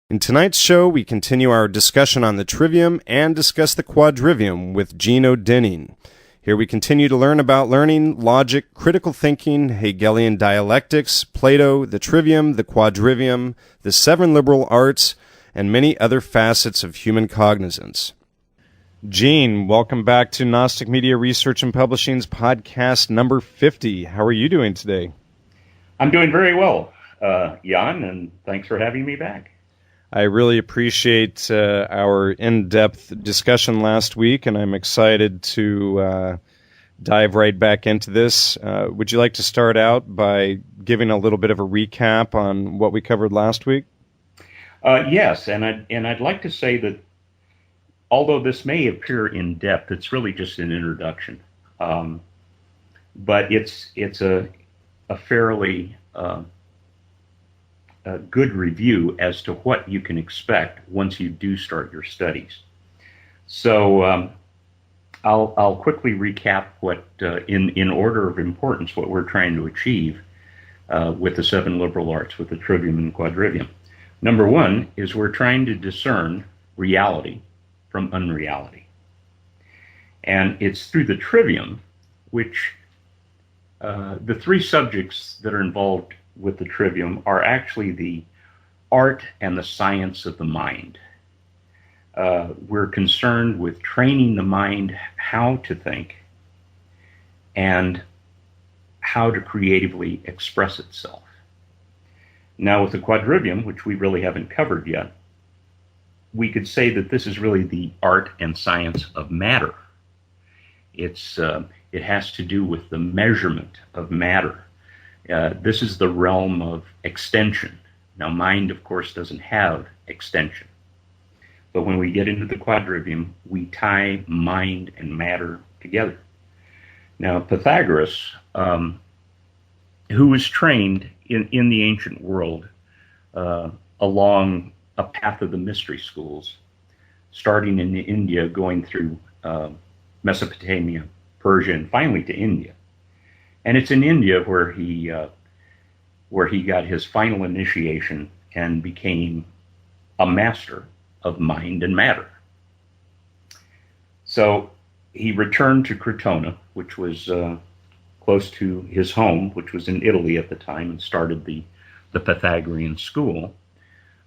In tonight's show, we continue our discussion on the trivium and discuss the quadrivium with Gene Odening. Here we continue to learn about learning, logic, critical thinking, Hegelian dialectics, Plato, the trivium, the quadrivium, the seven liberal arts, and many other facets of human cognizance. Gene, welcome back to Gnostic Media Research and Publishing's podcast number 50. How are you doing today? I'm doing very well, Jan, and thanks for having me back. I really appreciate our in-depth discussion last week, and I'm excited to dive right back into this. Would you like to start out by giving a little bit of a recap on what we covered last week? Yes, and I'd like to say that although this may appear in depth, it's really just an introduction. But it's a fairly a good review as to what you can expect once you do start your studies. So I'll quickly recap what, in order of importance, what we're trying to achieve with the seven liberal arts, with the trivium and quadrivium. Number one is we're trying to discern reality from unreality. And it's through the trivium, which the three subjects that are involved with the trivium are actually the art and the science of the mind. We're concerned with training the mind how to think and how to creatively express itself. Now, with the quadrivium, which we really haven't covered yet, we could say that this is really the art and science of matter. It has to do with the measurement of matter. This is the realm of extension. Now, mind, of course, doesn't have extension. But when we get into the quadrivium, we tie mind and matter together. Now, Pythagoras, who was trained in the ancient world along a path of the mystery schools, starting in India, going through Mesopotamia, Persia, and finally to India. And it's in India where he got his final initiation and became a master of mind and matter. So he returned to Crotona, which was close to his home, which was in Italy at the time, and started the Pythagorean school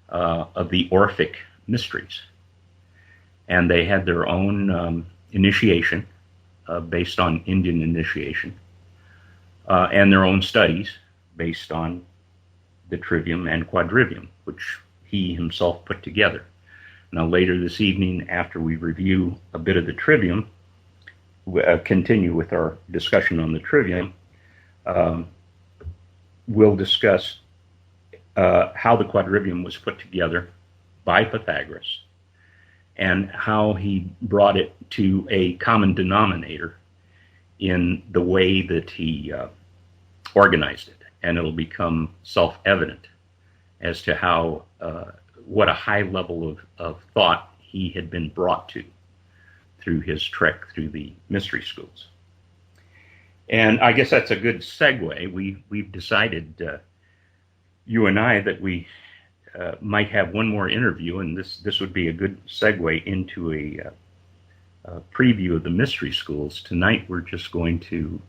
of the Orphic mysteries. And they had their own initiation based on Indian initiation. And their own studies based on the trivium and quadrivium, which he himself put together. Now, later this evening, after we review a bit of the trivium, continue with our discussion on the trivium, we'll discuss how the quadrivium was put together by Pythagoras and how he brought it to a common denominator in the way that he organized it, and it'll become self-evident as to how what a high level of thought he had been brought to through his trek through the mystery schools. And I guess that's a good segue. We've decided, you and I, that we might have one more interview, and this would be a good segue into a preview of the mystery schools. Tonight we're just going to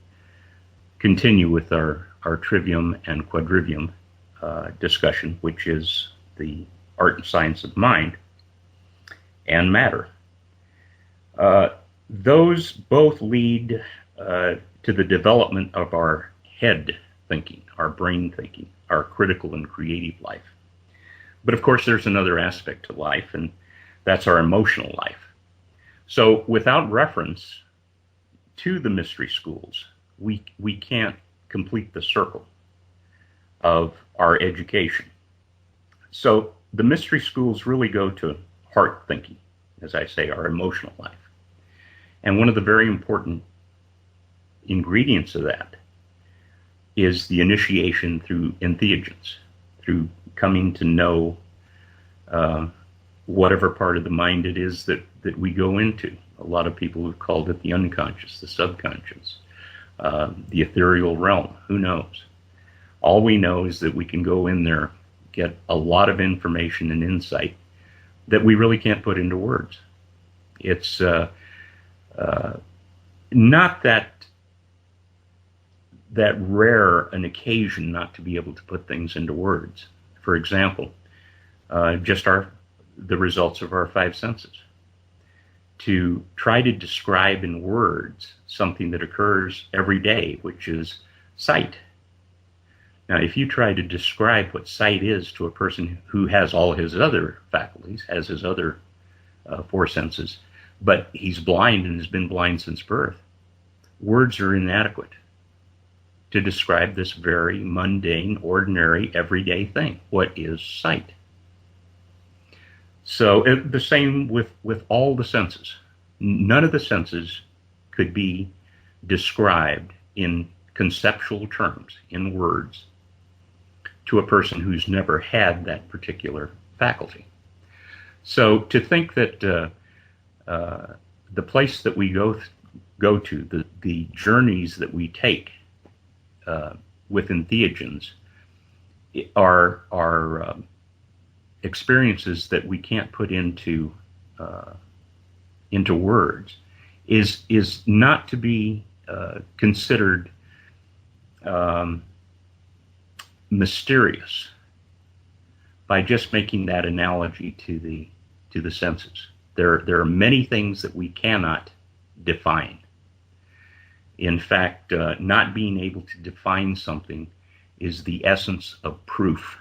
continue with our trivium and quadrivium discussion, which is the art and science of mind and matter. Those both lead to the development of our head thinking, our brain thinking, our critical and creative life. But of course, there's another aspect to life, and that's our emotional life. So without reference to the mystery schools, we can't complete the circle of our education. So the mystery schools really go to heart thinking, as I say, our emotional life. And one of the very important ingredients of that is the initiation through entheogens, through coming to know whatever part of the mind it is that we go into. A lot of people have called it the unconscious, the subconscious, the ethereal realm. Who knows? All we know is that we can go in there get a lot of information and insight that we really can't put into words. It's not that rare an occasion not to be able to put things into words. For example, just the results of our five senses. To try to describe in words something that occurs every day, which is sight. Now, if you try to describe what sight is to a person who has all his other faculties, has his other four senses, but he's blind and has been blind since birth, words are inadequate to describe this very mundane, ordinary, everyday thing. What is sight? So the same with all the senses. None of the senses could be described in conceptual terms, in words, to a person who's never had that particular faculty. So to think that the place that we go to, the journeys that we take with entheogens are experiences that we can't put into words is not to be considered mysterious by just making that analogy to the senses. There are many things that we cannot define. In fact, not being able to define something is the essence of proof.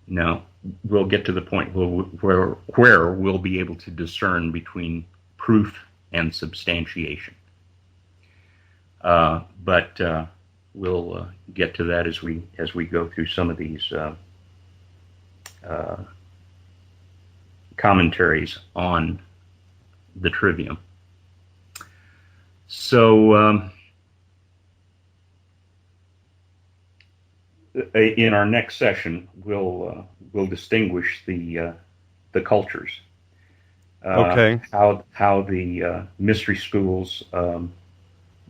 Now, we'll get to the point where we'll be able to discern between proof and substantiation. But we'll get to that as we go through some of these commentaries on the trivium. So in our next session, we'll distinguish the cultures. Okay. How the mystery schools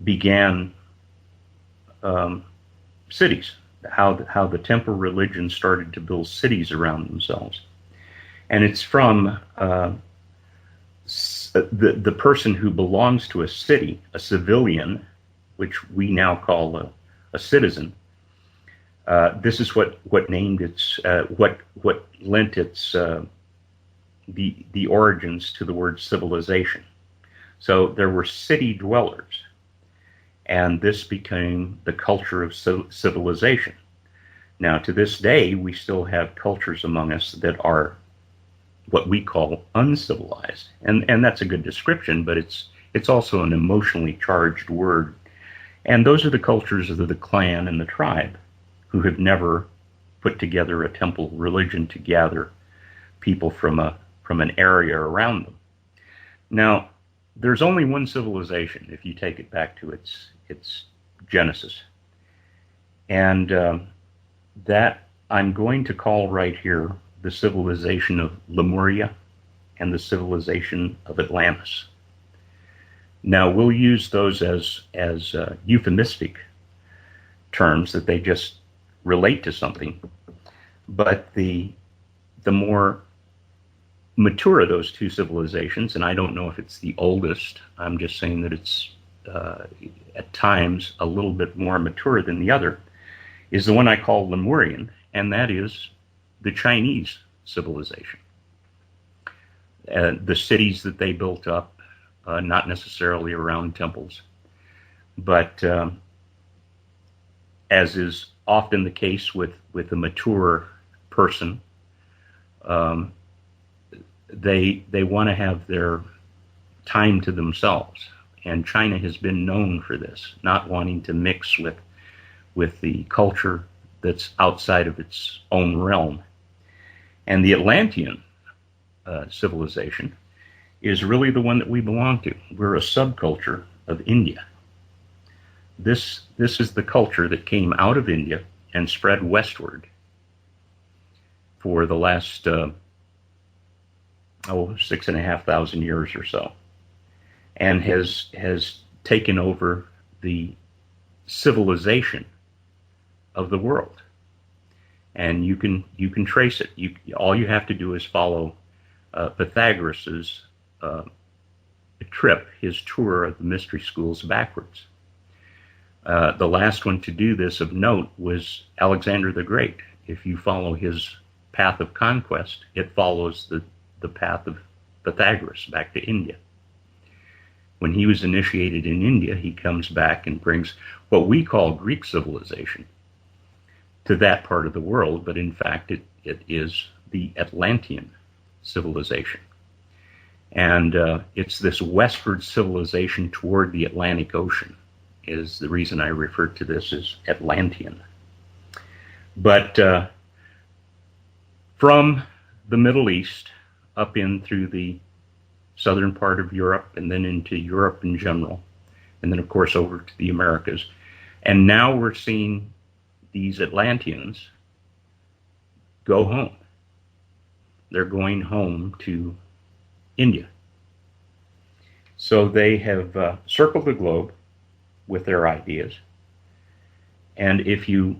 began cities. How the temple religion started to build cities around themselves, and it's from the person who belongs to a city, a civilian, which we now call a citizen. This is what named its what lent its the origins to the word civilization. So there were city dwellers, and this became the culture of civilization. Now, to this day, we still have cultures among us that are what we call uncivilized, and that's a good description, but it's also an emotionally charged word. And those are the cultures of the clan and the tribe, who have never put together a temple religion to gather people from an area around them. Now, there's only one civilization if you take it back to its genesis, and that I'm going to call right here the civilization of Lemuria and the civilization of Atlantis. Now, we'll use those as euphemistic terms that they just relate to something, but the more mature of those two civilizations, and I don't know if it's the oldest, I'm just saying that it's at times a little bit more mature than the other, is the one I call Lemurian, and that is the Chinese civilization. The cities that they built up, not necessarily around temples, but as is often the case with a mature person, they want to have their time to themselves. And China has been known for this, not wanting to mix with the culture that's outside of its own realm. And the Atlantean civilization is really the one that we belong to. We're a subculture of India. This is the culture that came out of India and spread westward for the last 6,500 years or so, and has taken over the civilization of the world. and you can trace it. All you have to do is follow Pythagoras's trip, his tour of the mystery schools backwards. The last one to do this of note was Alexander the Great. If you follow his path of conquest, it follows the path of Pythagoras back to India. When he was initiated in India, he comes back and brings what we call Greek civilization to that part of the world, but in fact it is the Atlantean civilization. And it's this westward civilization toward the Atlantic Ocean is the reason I refer to this as Atlantean. But from the Middle East up in through the southern part of Europe and then into Europe in general, and then of course over to the Americas. And now we're seeing these Atlanteans go home. They're going home to India. So they have circled the globe with their ideas. And if you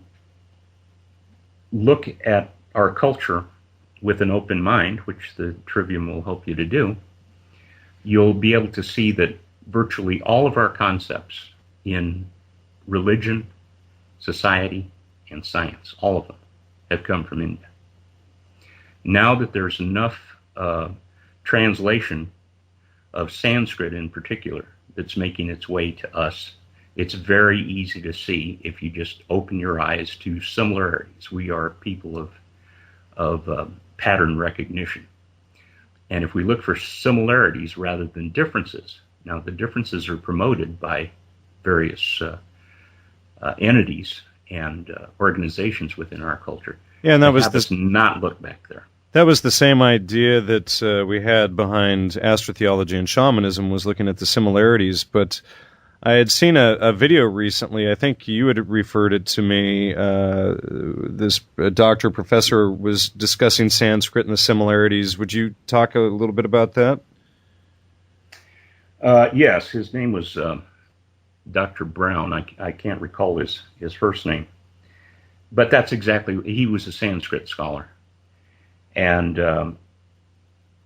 look at our culture with an open mind, which the Trivium will help you to do, you'll be able to see that virtually all of our concepts in religion, society, and science, all of them, have come from India. Now that there's enough translation of Sanskrit in particular that's making its way to us, it's very easy to see if you just open your eyes to similarities. We are people of pattern recognition. And if we look for similarities rather than differences, now the differences are promoted by various entities and organizations within our culture. Yeah, and that was us not look back there. That was the same idea that we had behind astrotheology and shamanism, was looking at the similarities. But I had seen a video recently, I think you had referred it to me, this doctor, professor was discussing Sanskrit and the similarities. Would you talk a little bit about that? Yes, his name was Dr. Brown. I can't recall his first name. But that's exactly, he was a Sanskrit scholar. And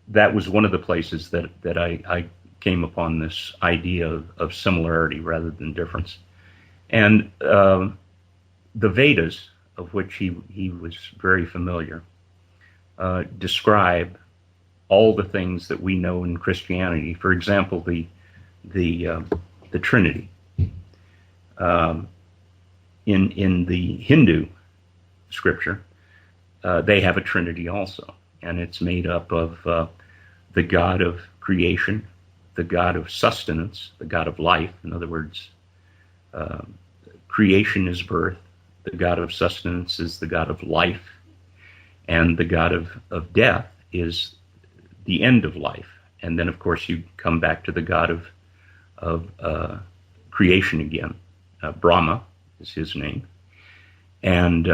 that was one of the places that I came upon this idea of similarity rather than difference. And the Vedas, of which he was very familiar, describe all the things that we know in Christianity. For example, the Trinity. In the Hindu scripture, they have a Trinity also, and it's made up of the God of creation, the God of sustenance, the God of life. In other words, creation is birth, the God of sustenance is the God of life, and the God of death is the end of life. And then, of course, you come back to the God of creation again. Brahma is his name. And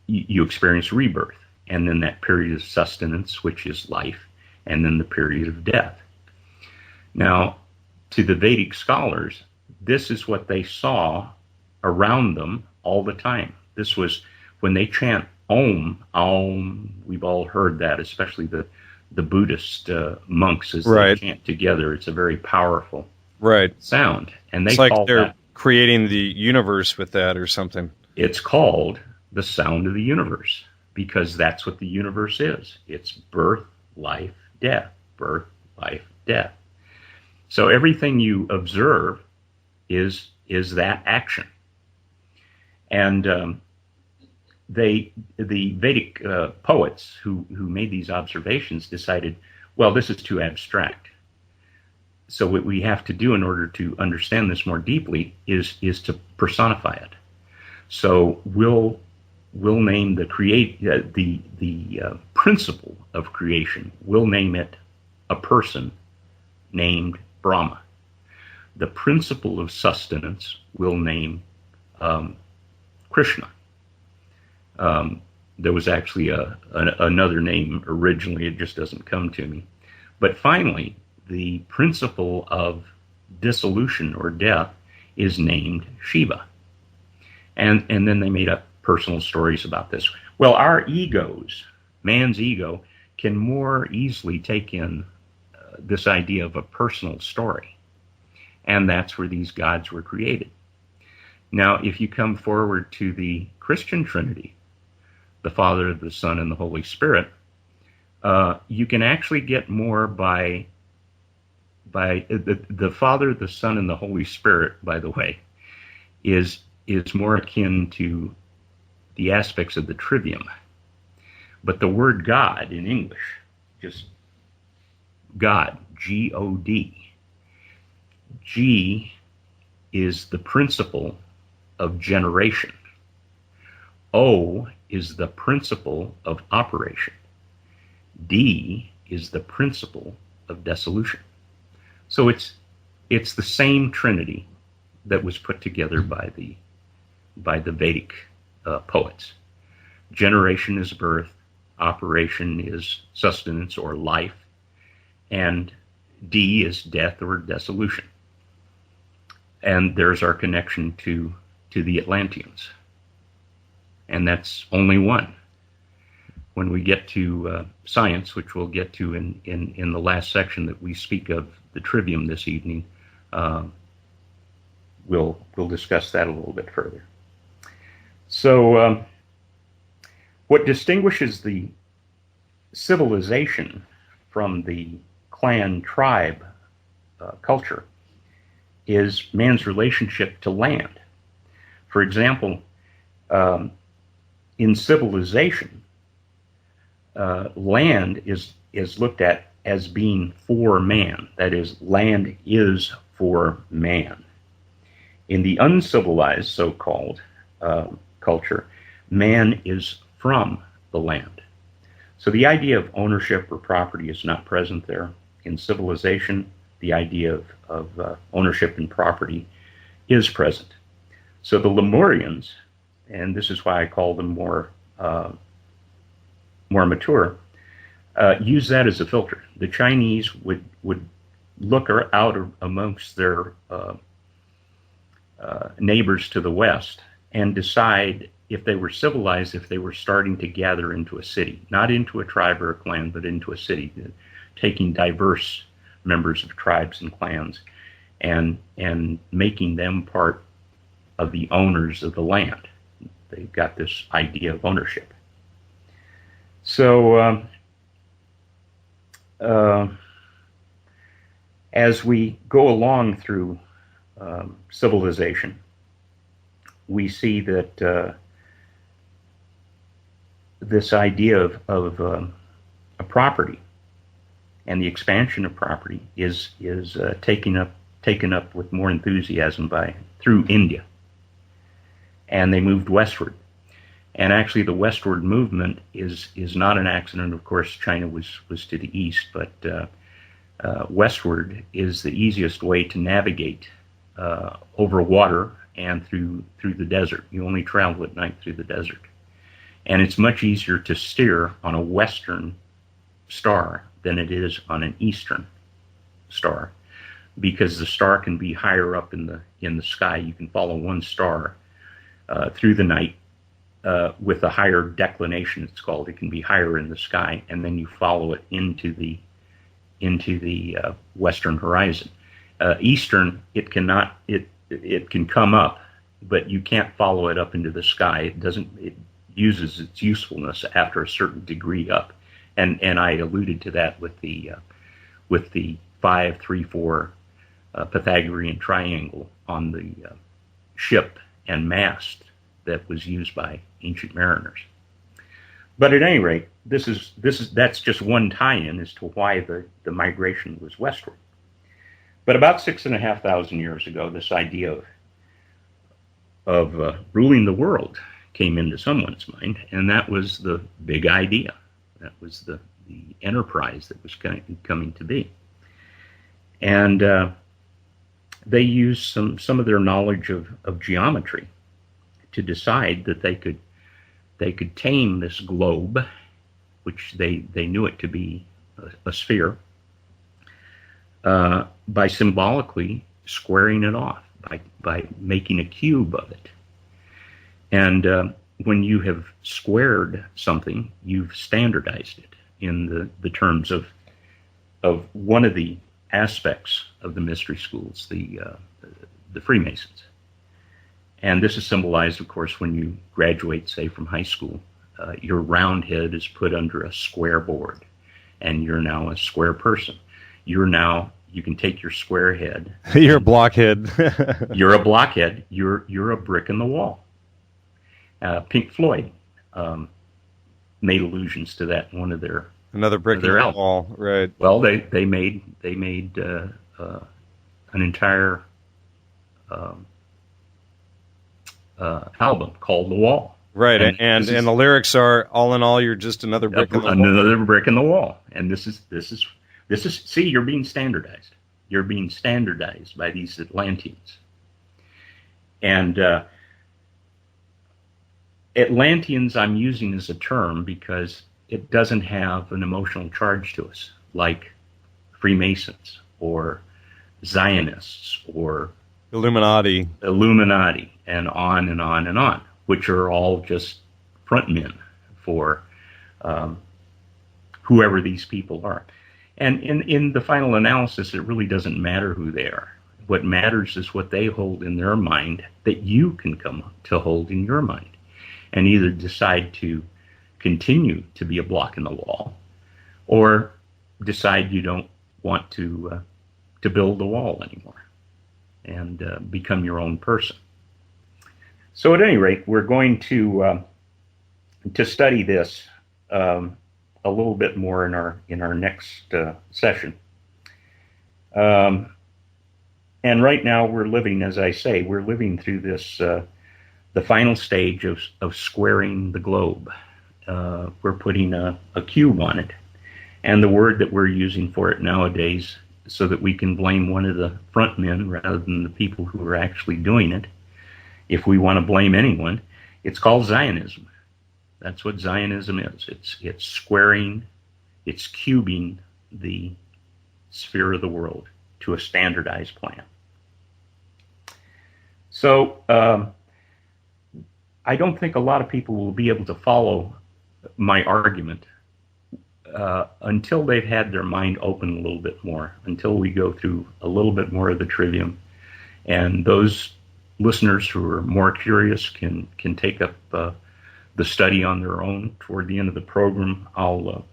you experience rebirth, and then that period of sustenance, which is life, and then the period of death. Now, to the Vedic scholars, this is what they saw around them all the time. This was when they chant Om, Om, we've all heard that, especially the Buddhist monks as they chant together. It's a very powerful sound. And they call they're that, creating the universe with that or something. It's called the sound of the universe, because that's what the universe is. It's birth, life, death. Birth, life, death. So everything you observe is that action. And the Vedic poets who made these observations decided, well, this is too abstract. So what we have to do in order to understand this more deeply is to personify it. So we'll name the principle of creation. We'll name it a person named Brahma. The principle of sustenance we'll name Krishna. There was actually another name originally. It just doesn't come to me. But finally, the principle of dissolution or death is named Shiva. And then they made up personal stories about this. Well, our egos, man's ego, can more easily take in this idea of a personal story. And that's where these gods were created. Now, if you come forward to the Christian Trinity, the Father, the Son, and the Holy Spirit, you can actually get more by the Father, the Son, and the Holy Spirit, by the way, is more akin to the aspects of the trivium. But the word God in English, just God, G-O-D, G is the principle of generation. O is the principle of operation. D is the principle of dissolution. So it's the same Trinity that was put together by the Vedic poets. Generation is birth, operation is sustenance or life, and D is death or dissolution. And there's our connection to the Atlanteans. And that's only one. When we get to science, which we'll get to in the last section that we speak of the trivium this evening, we'll discuss that a little bit further. So what distinguishes the civilization from the clan tribe culture is man's relationship to land. For example, in civilization, land is looked at as being for man. That is, land is for man. In the uncivilized, so-called culture, man is from the land. So the idea of ownership or property is not present there. In civilization, the idea of ownership and property is present. So the Lemurians, and this is why I call them more mature, use that as a filter. The Chinese would look out amongst their neighbors to the west and decide if they were civilized, if they were starting to gather into a city, not into a tribe or a clan, but into a city, taking diverse members of tribes and clans and making them part of the owners of the land. They've got this idea of ownership. So as we go along through civilization, we see that this idea of a property and the expansion of property is taken up with more enthusiasm through India, and they moved westward. And actually, the westward movement is not an accident. Of course, China was to the east, but westward is the easiest way to navigate over water and through the desert. You only travel at night through the desert. And it's much easier to steer on a western star than it is on an eastern star, because the star can be higher up in the sky. You can follow one star through the night with a higher declination, it's called. It can be higher in the sky, and then you follow it into the western horizon. Eastern, it cannot. It can come up, but you can't follow it up into the sky. It uses its usefulness after a certain degree up, and I alluded to that with the 5, 3, 4 Pythagorean triangle on the ship and mast that was used by ancient mariners. But at any rate, that's just one tie-in as to why the migration was westward. But about 6,500 years ago, this idea of ruling the world came into someone's mind, and that was the big idea. That was the enterprise that was coming to be. And they used some of their knowledge of geometry to decide that they could tame this globe, which they knew it to be a sphere, by symbolically squaring it off, by making a cube of it. And when you have squared something, you've standardized it in the terms of one of the aspects of the mystery schools, the Freemasons. And this is symbolized, of course, when you graduate, say, from high school. Your round head is put under a square board, and you're now a square person. You can take your square head. You're a blockhead. You're a blockhead. You're a brick in the wall. Pink Floyd made allusions to that in one of their another brick in the wall, right? Well, they made an entire album called The Wall. Right, and the lyrics are, all in all, you're just another brick in the wall. Another brick in the wall. And this is see, you're being standardized. You're being standardized by these Atlanteans. And Atlanteans I'm using as a term because it doesn't have an emotional charge to us, like Freemasons or Zionists or Illuminati, and on and on and on, which are all just front men for whoever these people are. And in the final analysis, it really doesn't matter who they are. What matters is what they hold in their mind that you can come to hold in your mind, and either decide to continue to be a block in the wall, or decide you don't want to build the wall anymore and become your own person. So at any rate, we're going to study this a little bit more in our next session. And right now we're living, as I say, we're living through this the final stage of squaring the globe. We're putting a cube on it, and the word that we're using for it nowadays, so that we can blame one of the front men rather than the people who are actually doing it. If we want to blame anyone, it's called Zionism. That's what Zionism is. It's squaring, it's cubing the sphere of the world to a standardized plan. So I don't think a lot of people will be able to follow my argument until they've had their mind open a little bit more, until we go through a little bit more of the trivium. And those listeners who are more curious can take up the study on their own. Toward the end of the program, I'll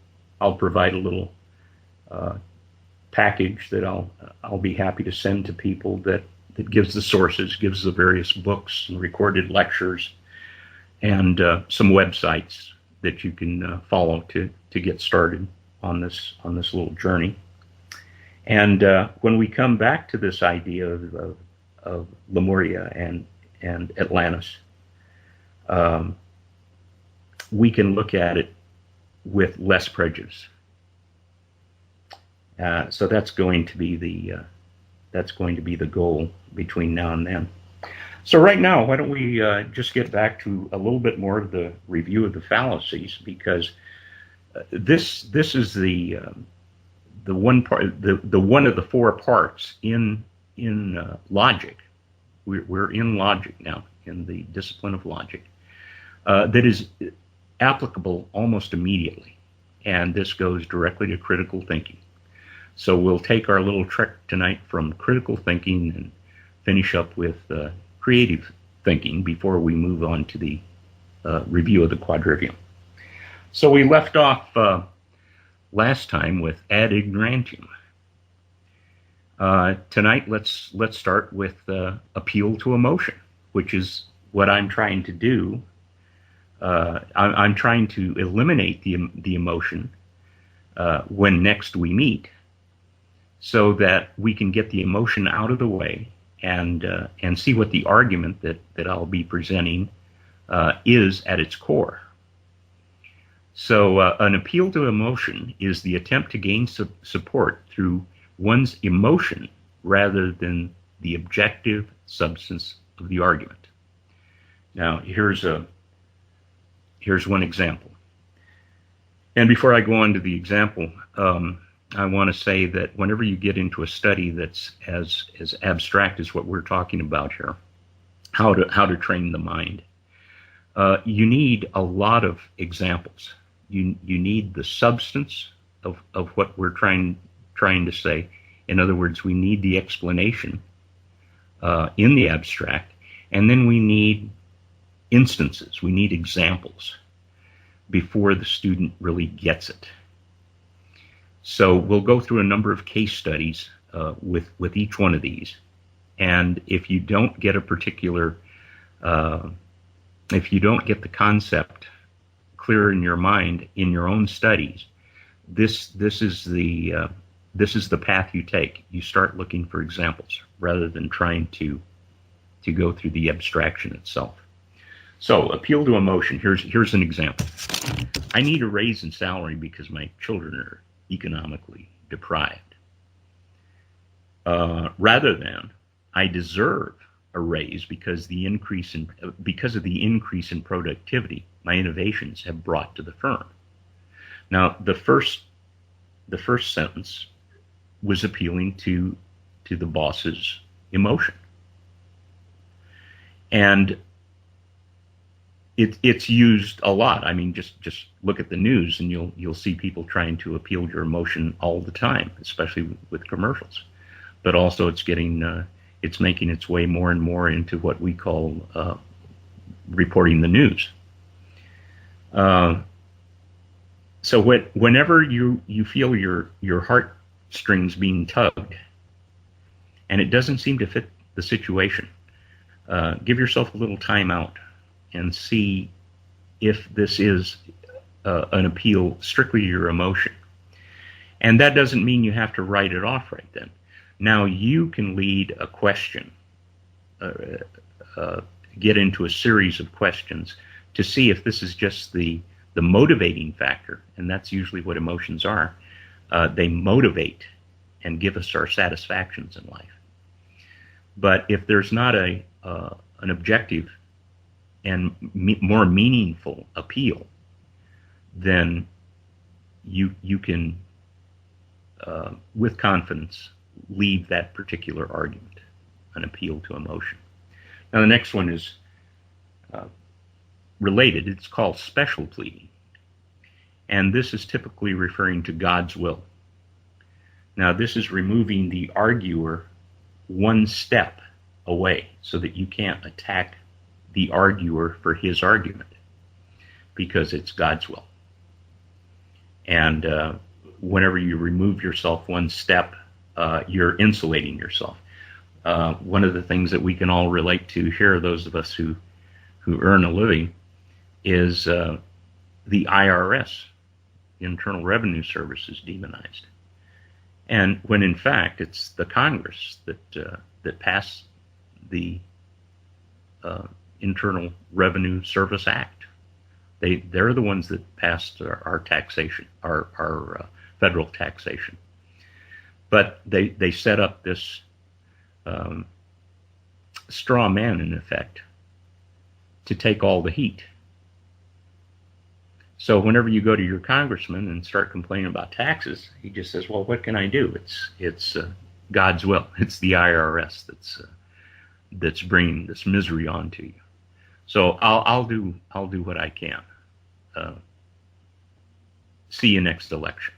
provide a little package that I'll be happy to send to people that gives the sources, gives the various books and recorded lectures, and some websites that you can follow to get started on this little journey. And when we come back to this idea of Lemuria and Atlantis, we can look at it with less prejudice. So that's going to be the goal between now and then. So right now, why don't we just get back to a little bit more of the review of the fallacies, because this is the one part, the one of the four parts in logic. We're in logic now, in the discipline of logic, that is applicable almost immediately, and this goes directly to critical thinking. So we'll take our little trek tonight from critical thinking and finish up with creative thinking before we move on to the review of the Quadrivium. So we left off last time with ad ignorantium. Tonight, let's start with appeal to emotion, which is what I'm trying to do. I'm trying to eliminate the emotion when next we meet, so that we can get the emotion out of the way and see what the argument that I'll be presenting is at its core. So an appeal to emotion is the attempt to gain support through one's emotion rather than the objective substance of the argument. Now, here's one example. And before I go on to the example, I want to say that whenever you get into a study that's as abstract as what we're talking about here, how to train the mind, You need a lot of examples. You need the substance of what we're trying to say. In other words, we need the explanation in the abstract, and then we need instances. We need examples before the student really gets it. So we'll go through a number of case studies with each one of these, and if you don't get a particular if you don't get the concept clear in your mind in your own studies, this is the path you take. You start looking for examples rather than trying to go through the abstraction itself. So, appeal to emotion. Here's an example. I need a raise in salary because my children are economically deprived. Rather than, I deserve a raise because of the increase in productivity my innovations have brought to the firm. Now, the first sentence was appealing to the boss's emotion, and it's used a lot. I mean, just look at the news, and you'll see people trying to appeal to your emotion all the time, especially with commercials. But also, it's making its way more and more into what we call reporting the news. So whenever you feel your heartstrings being tugged, and it doesn't seem to fit the situation, give yourself a little time out and see if this is an appeal strictly to your emotion. And that doesn't mean you have to write it off right then. Now you can lead a question, get into a series of questions to see if this is just the motivating factor, and that's usually what emotions are. They motivate and give us our satisfactions in life. But if there's not an objective and more meaningful appeal, then you can, with confidence, leave that particular argument, an appeal to emotion. Now the next one is related. It's called special pleading. And this is typically referring to God's will. Now this is removing the arguer one step away so that you can't attack the arguer for his argument because it's God's will. And whenever you remove yourself one step, you're insulating yourself. One of the things that we can all relate to here, those of us who earn a living, is the IRS, the Internal Revenue Service, is demonized. And when in fact it's the Congress that passed the Internal Revenue Service Act. They're the ones that passed our taxation, our federal taxation. But they set up this straw man, in effect, to take all the heat. So whenever you go to your congressman and start complaining about taxes, he just says, "Well, what can I do? It's God's will. It's the IRS that's bringing this misery onto you." So I'll do what I can. See you next election.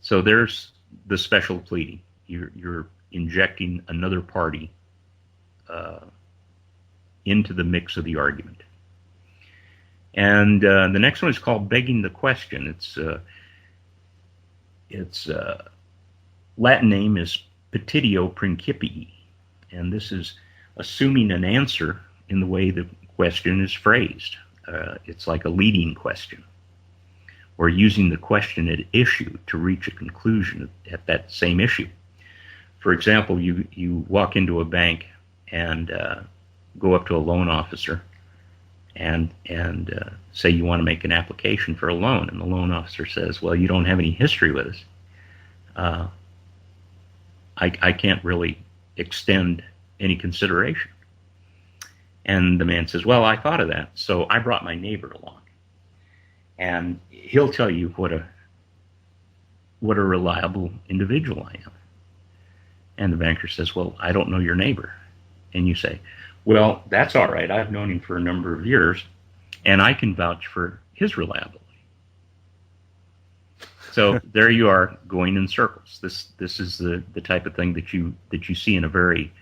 So there's the special pleading. You're injecting another party into the mix of the argument. And the next one is called begging the question. Its Latin name is petitio principii, and this is assuming an answer in the way the question is phrased. It's like a leading question, or using the question at issue to reach a conclusion at that same issue. For example, you walk into a bank and go up to a loan officer and say you want to make an application for a loan, and the loan officer says, "Well, you don't have any history with us. I can't really extend any consideration." And the man says, "Well, I thought of that, so I brought my neighbor along, and he'll tell you what a reliable individual I am." And the banker says, "Well, I don't know your neighbor." And you say, Well, that's all right. I've known him for a number of years, and I can vouch for his reliability. So there you are, going in circles. This is the type of thing that you see in a very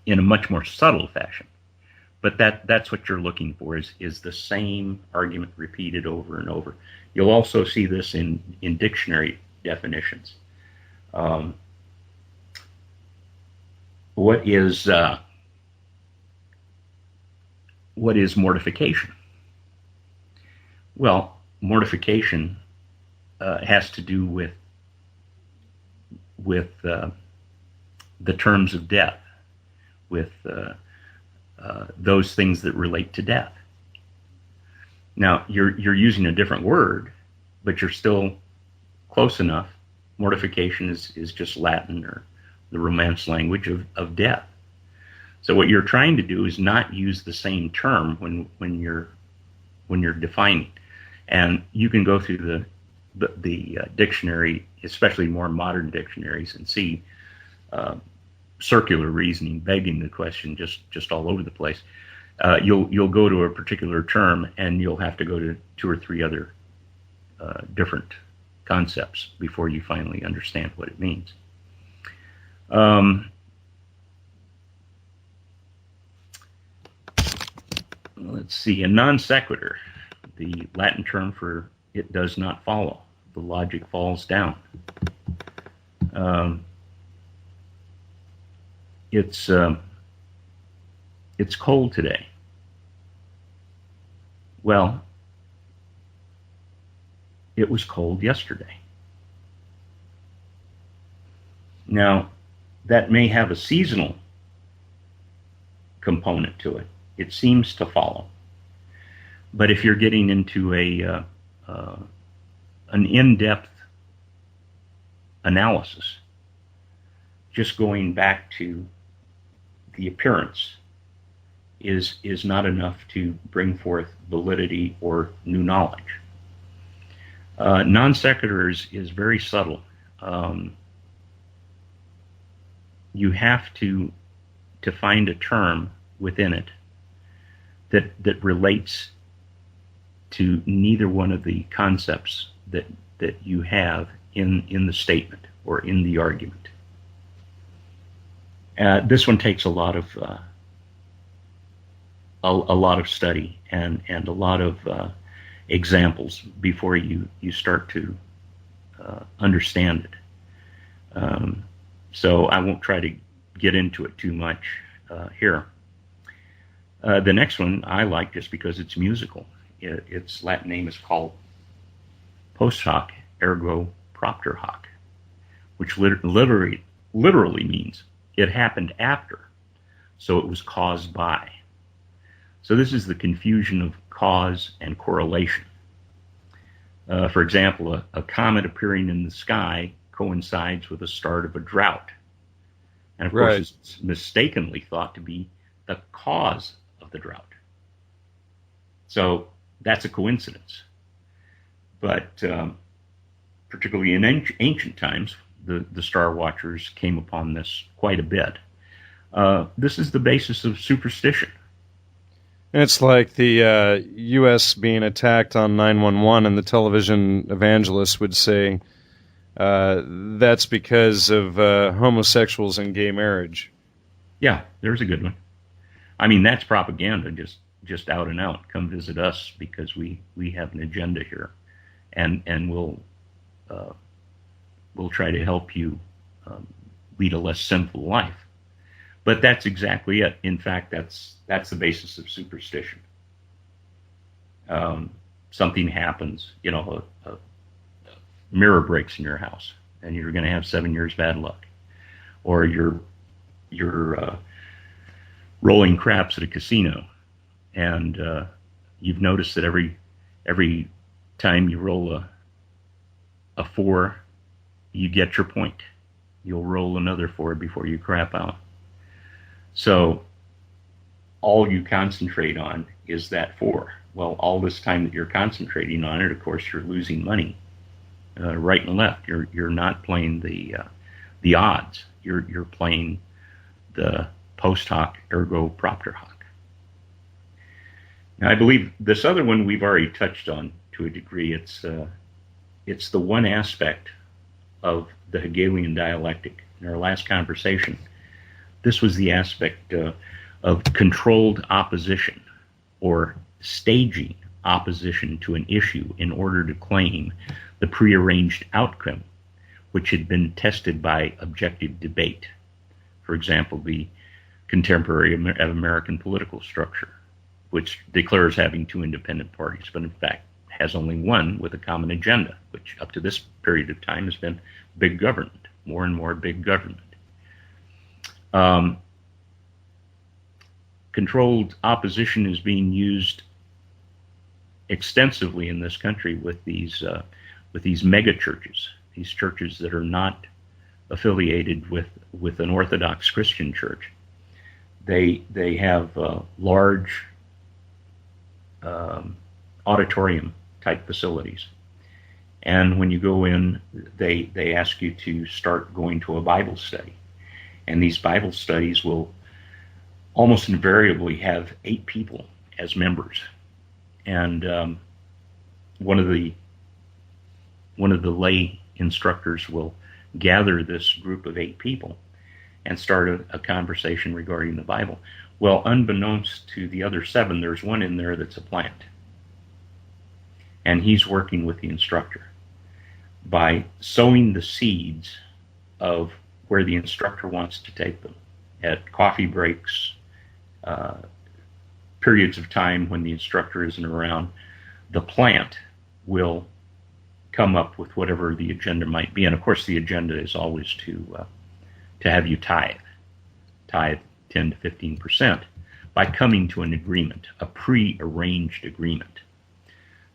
in a much more subtle fashion. But that's what you're looking for, is the same argument repeated over and over. You'll also see this in dictionary definitions. What is mortification? Well, mortification has to do with the terms of death, with those things that relate to death. Now, you're using a different word, but you're still close enough. Mortification is just Latin, or the Romance language of death. So what you're trying to do is not use the same term when you're defining. And you can go through the dictionary, especially more modern dictionaries, and see circular reasoning begging the question just all over the place. You'll go to a particular term, and you'll have to go to 2 or 3 other different concepts before you finally understand what it means. Let's see, a non sequitur, the Latin term for it does not follow. The logic falls down. It's cold today. Well, it was cold yesterday. Now, that may have a seasonal component to it. It seems to follow. But if you're getting into an in-depth analysis, just going back to the appearance is not enough to bring forth validity or new knowledge. Non sequitur is very subtle. You have to find a term within it that relates to neither one of the concepts that you have in the statement or in the argument. This one takes a lot of study and a lot of examples before you start to understand it. So I won't try to get into it too much here. The next one I like just because it's musical. Its Latin name is called post hoc ergo propter hoc, which literally means it happened after, so it was caused by. So this is the confusion of cause and correlation. For example, a comet appearing in the sky coincides with the start of a drought. And of course, it's mistakenly thought to be the cause of the drought. So that's a coincidence. But particularly in ancient times, the Star Watchers came upon this quite a bit. This is the basis of superstition. It's like the U.S. being attacked on 911, and the television evangelist would say, that's because of homosexuals and gay marriage. Yeah, there's a good one. I mean, that's propaganda, just out and out. Come visit us because we have an agenda here, and we'll try to help you lead a less sinful life. But that's exactly it. In fact, that's the basis of superstition. Something happens, a mirror breaks in your house, and you're going to have 7 years bad luck, or you're rolling craps at a casino, and you've noticed that every time you roll a 4, you get your point. You'll roll another 4 before you crap out. So all you concentrate on is that 4. Well, all this time that you're concentrating on it, of course, you're losing money right and left. You're not playing the odds. You're playing the post hoc ergo propter hoc. Now, I believe this other one we've already touched on to a degree. It's the one aspect of the Hegelian dialectic. In our last conversation, this was the aspect of controlled opposition, or staging opposition to an issue in order to claim the prearranged outcome, which had been tested by objective debate. For example, the contemporary American political structure, which declares having two independent parties, but in fact has only one with a common agenda, which up to this period of time has been big government, more and more big government. Controlled opposition is being used extensively in this country with these mega churches, these churches that are not affiliated with an Orthodox Christian church. They have large auditorium type facilities, and when you go in, they ask you to start going to a Bible study, and these Bible studies will almost invariably have 8 people as members, and one of the lay instructors will gather this group of 8 people and start a conversation regarding the Bible. Well, unbeknownst to the other 7, there's one in there that's a plant, and he's working with the instructor by sowing the seeds of where the instructor wants to take them at coffee breaks, periods of time when the instructor isn't around. The plant will come up with whatever the agenda might be, and of course the agenda is always to have you tithe 10 to 15% by coming to an agreement, a pre-arranged agreement.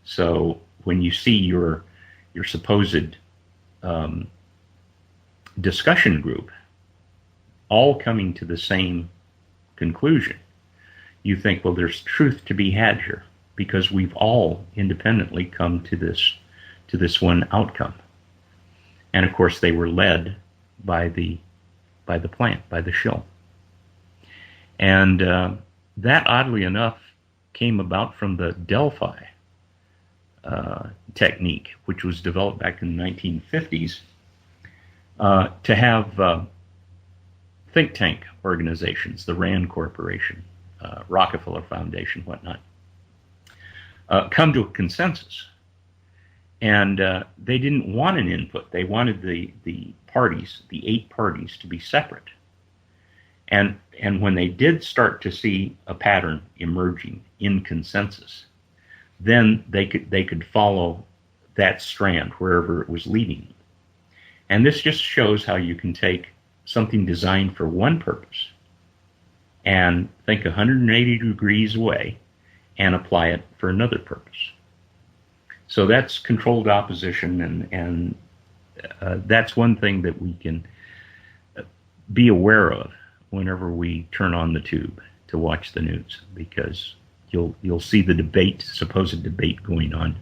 So when you see your supposed discussion group all coming to the same conclusion, you think, well, there's truth to be had here, because we've all independently come to this one outcome. And of course they were led by the plant, by the shill. And that, oddly enough, came about from the Delphi technique, which was developed back in the 1950s to have think tank organizations, the Rand Corporation, Rockefeller Foundation, whatnot, come to a consensus. And they didn't want an input. They wanted the parties, the 8 parties, to be separate. And when they did start to see a pattern emerging in consensus, then they could follow that strand wherever it was leading. And this just shows how you can take something designed for one purpose and think 180 degrees away and apply it for another purpose. So that's controlled opposition, and that's one thing that we can be aware of whenever we turn on the tube to watch the news, because you'll see the debate, supposed debate going on,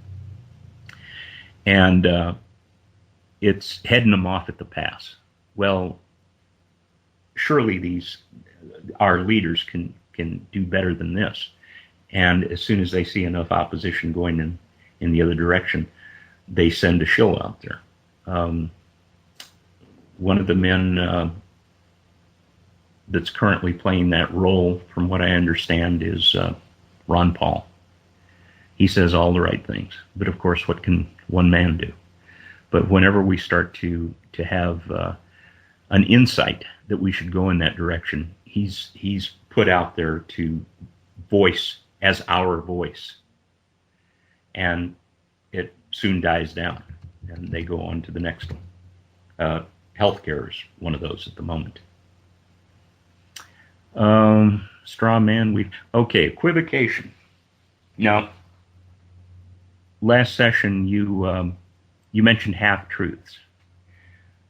and it's heading them off at the pass. Well, surely our leaders can do better than this. And as soon as they see enough opposition going in the other direction, they send a shill out there. One of the men that's currently playing that role, from what I understand, is Ron Paul. He says all the right things, but of course, what can one man do? But whenever we start to have an insight that we should go in that direction, he's put out there to voice as our voice, and it soon dies down, and they go on to the next one. Healthcare is one of those at the moment. Straw man, equivocation. Now, last session you mentioned half-truths.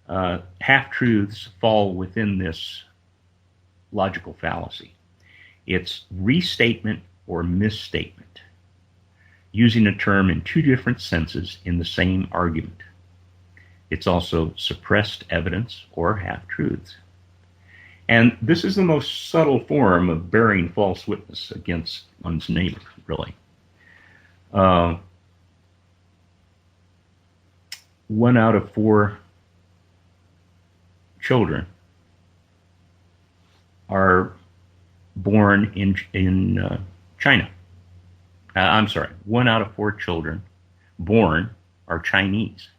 Half-truths fall within this logical fallacy. It's restatement or misstatement, using a term in 2 different senses in the same argument. It's also suppressed evidence or half-truths. And this is the most subtle form of bearing false witness against one's neighbor, really. 1 out of 4 children are born in China. I'm sorry, 1 out of 4 children born are Chinese.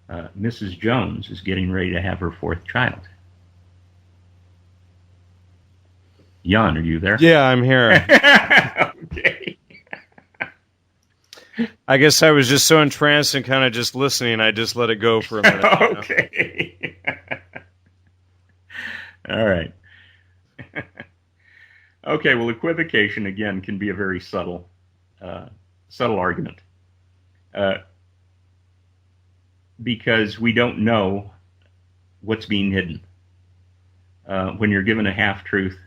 Mrs. Jones is getting ready to have her 4th child. Jan, are you there? Yeah, I'm here. Okay. I guess I was just so entranced and kind of just listening, I just let it go for a minute. Okay. All right. Okay, well, equivocation, again, can be a very subtle argument. Because we don't know what's being hidden. When you're given a half-truth,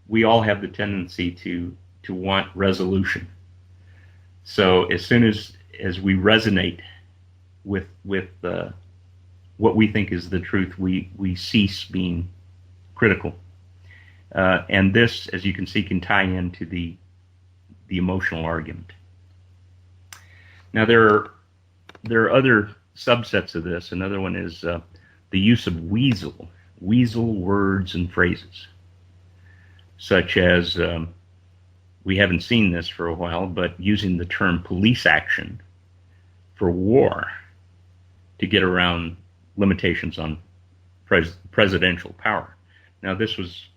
we all have the tendency to want resolution. So as soon as we resonate with what we think is the truth, we cease being critical. And this, as you can see, can tie into the emotional argument. Now there are other subsets of this. Another one is the use of weasel words and phrases, such as we haven't seen this for a while, but using the term police action for war to get around limitations on presidential power. Now, this was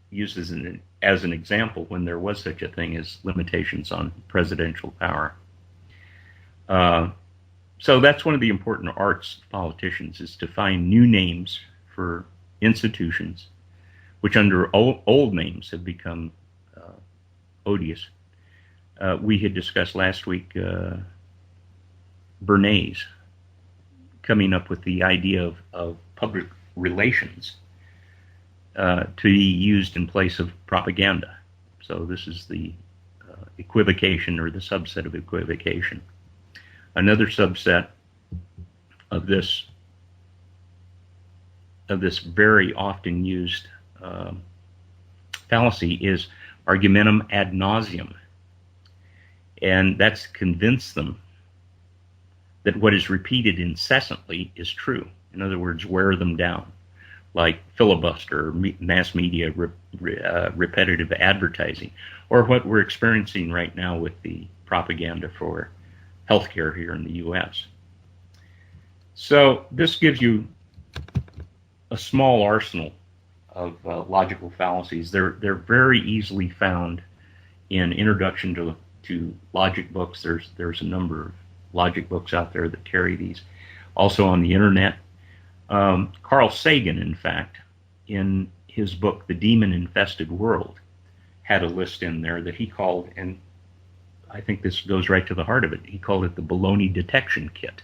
used as an example when there was such a thing as limitations on presidential power. So that's one of the important arts of politicians, is to find new names for institutions which under old names have become odious. We had discussed last week Bernays coming up with the idea of public relations to be used in place of propaganda. So this is the equivocation, or the subset of equivocation. Another subset of this very often used fallacy is argumentum ad nauseum. And that's convince them that what is repeated incessantly is true. In other words, wear them down, like filibuster, mass media, repetitive advertising, or what we're experiencing right now with the propaganda for healthcare here in the U.S. So this gives you a small arsenal of logical fallacies. They're very easily found in Introduction to Logic books. There's a number of logic books out there that carry these. Also on the internet. Carl Sagan, in fact, in his book The Demon-Infested World, had a list in there that he called, and I think this goes right to the heart of it, he called it the baloney detection kit.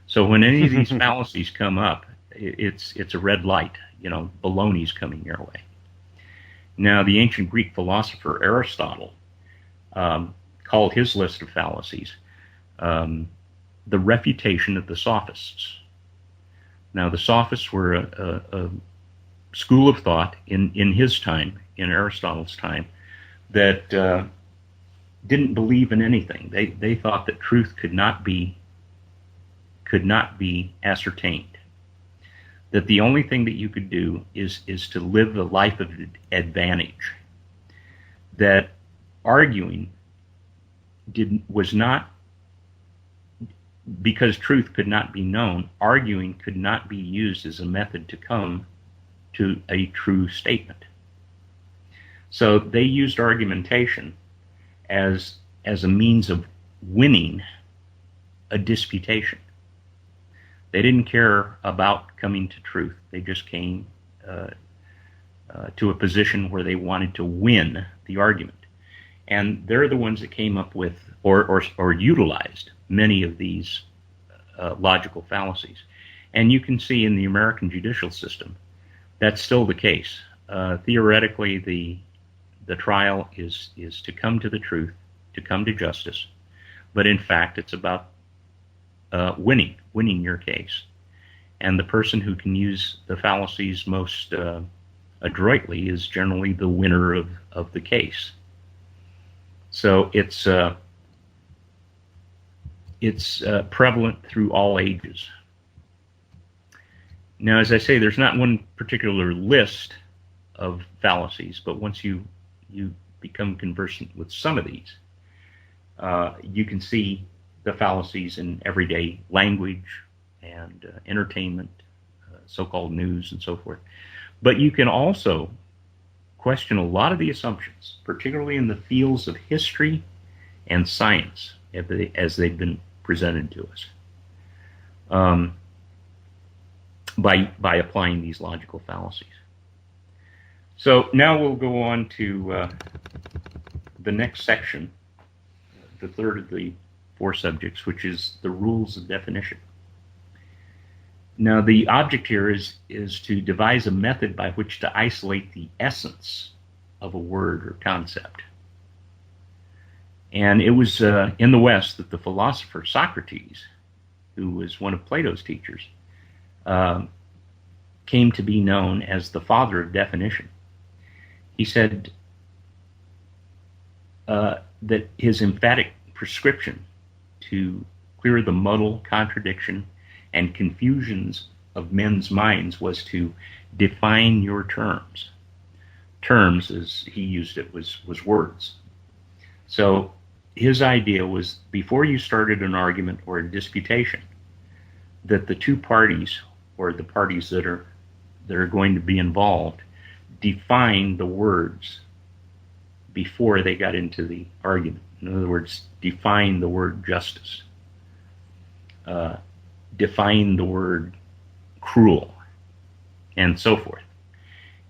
So when any of these fallacies come up, it's a red light. Baloney's coming your way. Now, the ancient Greek philosopher Aristotle called his list of fallacies the refutation of the sophists. Now, the sophists were a school of thought in his time, in Aristotle's time, that didn't believe in anything. They thought that truth could not be ascertained. That the only thing that you could do is to live the life of advantage. That arguing was not, because truth could not be known, arguing could not be used as a method to come to a true statement. So they used argumentation as a means of winning a disputation. They didn't care about coming to truth. They just came to a position where they wanted to win the argument. And they're the ones that came up with or utilized many of these logical fallacies. And you can see in the American judicial system, that's still the case. Theoretically, the trial is to come to the truth, to come to justice. But in fact, it's about winning your case. And the person who can use the fallacies most adroitly is generally the winner of the case. So it's prevalent through all ages. Now, as I say, there's not one particular list of fallacies, but once you become conversant with some of these, you can see the fallacies in everyday language and entertainment, so-called news, and so forth. But you can also question a lot of the assumptions, particularly in the fields of history and science, as they've been presented to us, by applying these logical fallacies. So now we'll go on to the next section, the third of the 4 subjects, which is the rules of definition. Now, the object here is to devise a method by which to isolate the essence of a word or concept. And it was in the West that the philosopher Socrates, who was one of Plato's teachers, came to be known as the father of definition. He said that his emphatic prescription to clear the muddle, contradiction, and confusions of men's minds was to define your terms. Terms, as he used it, was words. So his idea was, before you started an argument or a disputation, that the two parties, or the parties that are going to be involved, define the words before they got into the argument. In other words, define the word justice, define the word cruel, and so forth.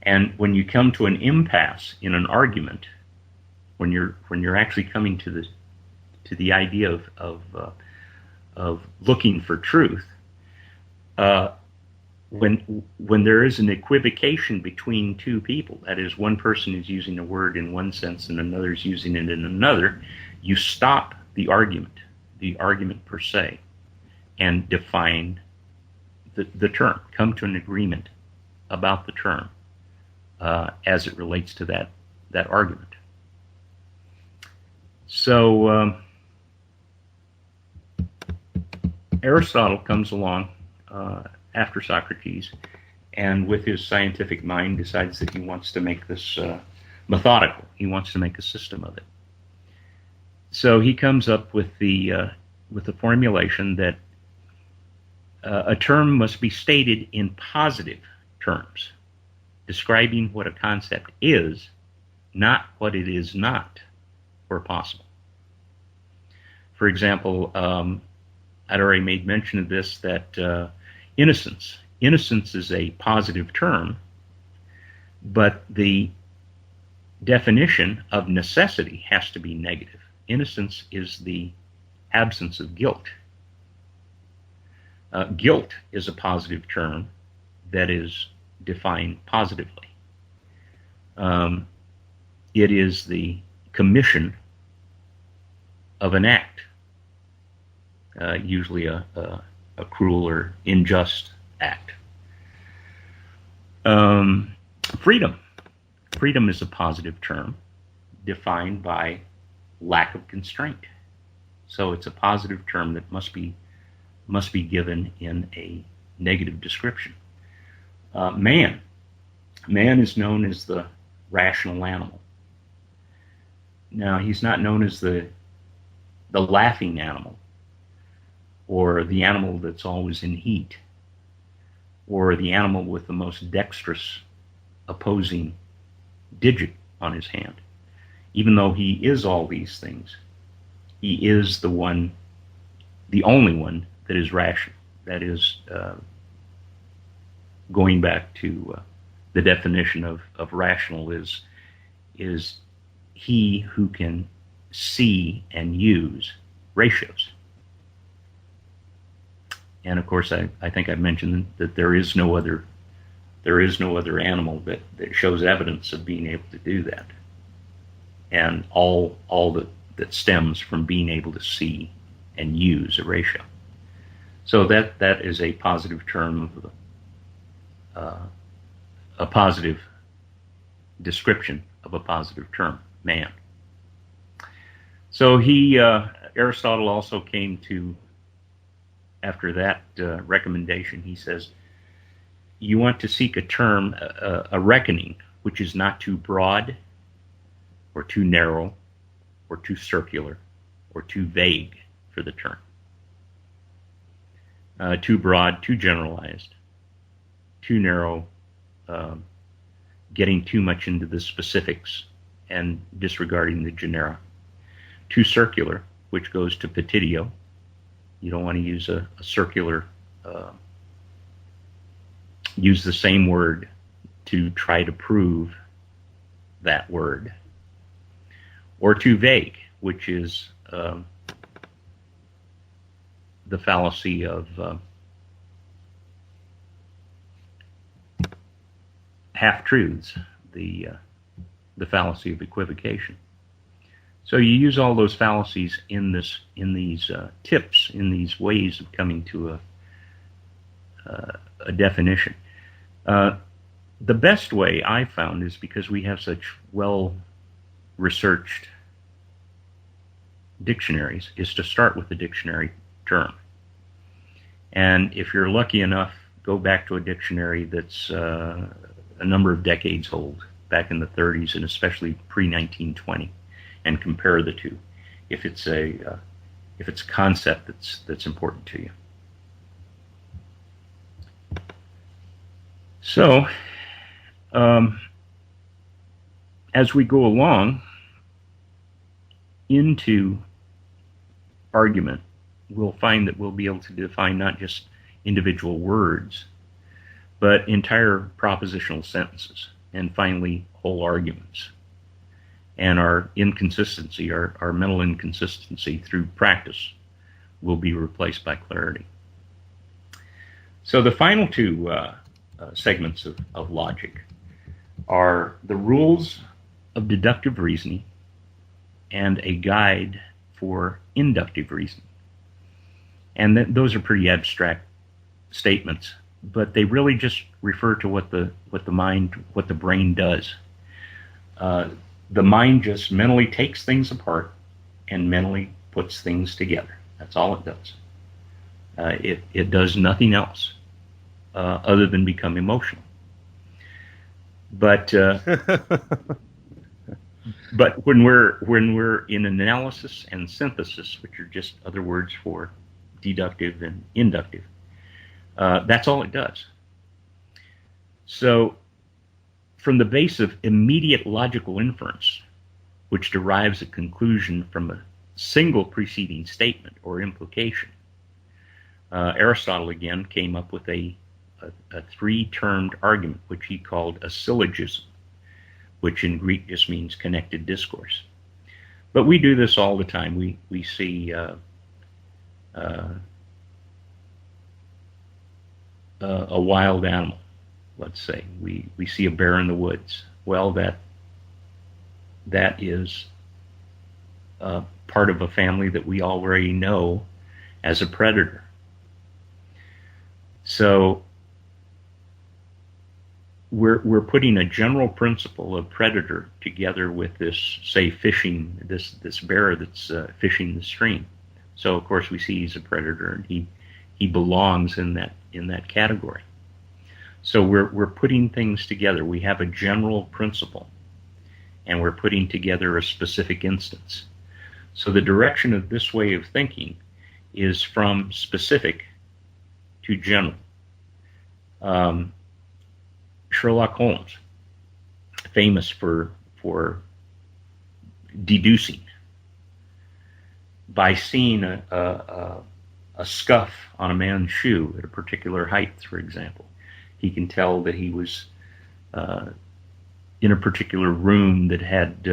And when you come to an impasse in an argument, when you're actually coming to the idea of looking for truth, when there is an equivocation between two people, that is, one person is using a word in one sense and another is using it in another, you stop the argument per se, and define the term. Come to an agreement about the term as it relates to that argument. So Aristotle comes along after Socrates, and with his scientific mind decides that he wants to make this methodical. He wants to make a system of it. So he comes up with the formulation that a term must be stated in positive terms, describing what a concept is, not what it is not, where possible. For example, I'd already made mention of this, that innocence is a positive term, but the definition of necessity has to be negative. Innocence is the absence of guilt. Guilt is a positive term that is defined positively. It is the commission of an act, usually a cruel or unjust act. Freedom is a positive term defined by lack of constraint. So it's a positive term that must be given in a negative description. Man is known as the rational animal. Now, he's not known as the laughing animal, or the animal that's always in heat, or the animal with the most dexterous opposing digit on his hand. Even though he is all these things, he is the only one that is rational. That is, going back to the definition of rational, is he who can see and use ratios. And of course, I think I've mentioned that there is no other animal that shows evidence of being able to do that. And all that stems from being able to see and use a ratio. So that is a positive term, a positive description of a positive term, man. So Aristotle also came to, after that recommendation, he says, you want to seek a term, a reckoning, which is not too broad or too narrow or too circular or too vague for the term. Too broad, too generalized, too narrow, getting too much into the specifics and disregarding the genera. Too circular, which goes to petitio. You don't want to use a circular, use the same word to try to prove that word. Or too vague, which is the fallacy of half-truths, the fallacy of equivocation. So you use all those fallacies in these tips, in these ways of coming to a definition. The best way I found is, because we have such well-researched dictionaries, is to start with the dictionary term. And if you're lucky enough, go back to a dictionary that's a number of decades old, back in the 30s and especially pre-1920, and compare the two, if it's a concept that's important to you. So, as we go along into argument, we'll find that we'll be able to define not just individual words, but entire propositional sentences, and finally whole arguments. And our inconsistency, our mental inconsistency through practice, will be replaced by clarity. So the final two segments of logic are the rules of deductive reasoning and a guide for inductive reasoning. And those are pretty abstract statements, but they really just refer to what the brain does. The mind just mentally takes things apart and mentally puts things together. That's all it does. It does nothing else other than become emotional. But but when we're in analysis and synthesis, which are just other words for deductive and inductive, that's all it does. So, from the base of immediate logical inference, which derives a conclusion from a single preceding statement or implication, Aristotle again came up with a three-termed argument, which he called a syllogism, which in Greek just means connected discourse. But we do this all the time. We see a wild animal, let's say. We see a bear in the woods. Well, that is part of a family that we already know as a predator. So we're putting a general principle of predator together with this, say, fishing, this bear that's fishing the stream. So of course we see he's a predator, and he belongs in that category. So we're putting things together. We have a general principle, and we're putting together a specific instance. So the direction of this way of thinking is from specific to general. Sherlock Holmes, famous for deducing by seeing a scuff on a man's shoe at a particular height, for example. He can tell that he was in a particular room that had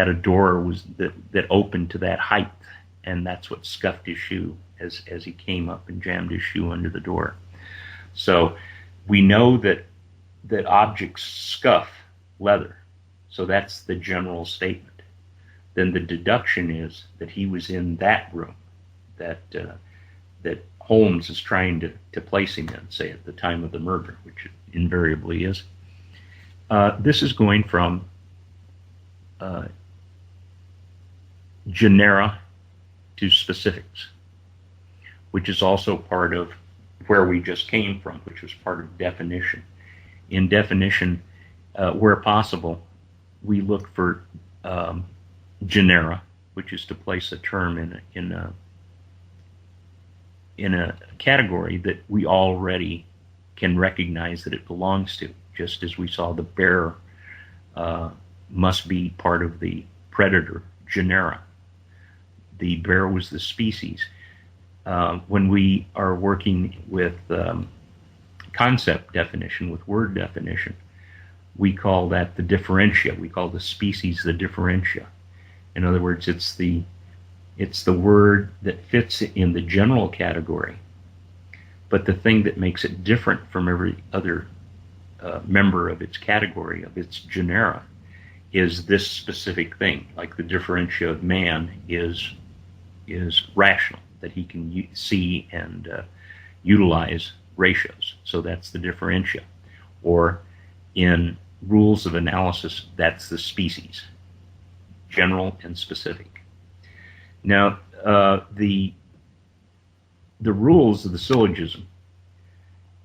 a door that opened to that height, and that's what scuffed his shoe as he came up and jammed his shoe under the door. So we know that objects scuff leather. So that's the general statement. Then the deduction is that he was in that room, that that Holmes is trying to place him in, say at the time of the murder, which it invariably is. This is going from genera to specifics, which is also part of where we just came from, which was part of definition. In definition, where possible, we look for genera, which is to place a term in a category that we already can recognize that it belongs to. Just as we saw the bear must be part of the predator genera. The bear was the species. When we are working with concept definition, with word definition, we call that the differentia. We call the species the differentia. In other words, it's the word that fits in the general category, but the thing that makes it different from every other member of its category, of its genera, is this specific thing. Like the differentia of man is rational, that he can see and utilize ratios. So that's the differentia. Or in rules of analysis, that's the species, general and specific. Now, the rules of the syllogism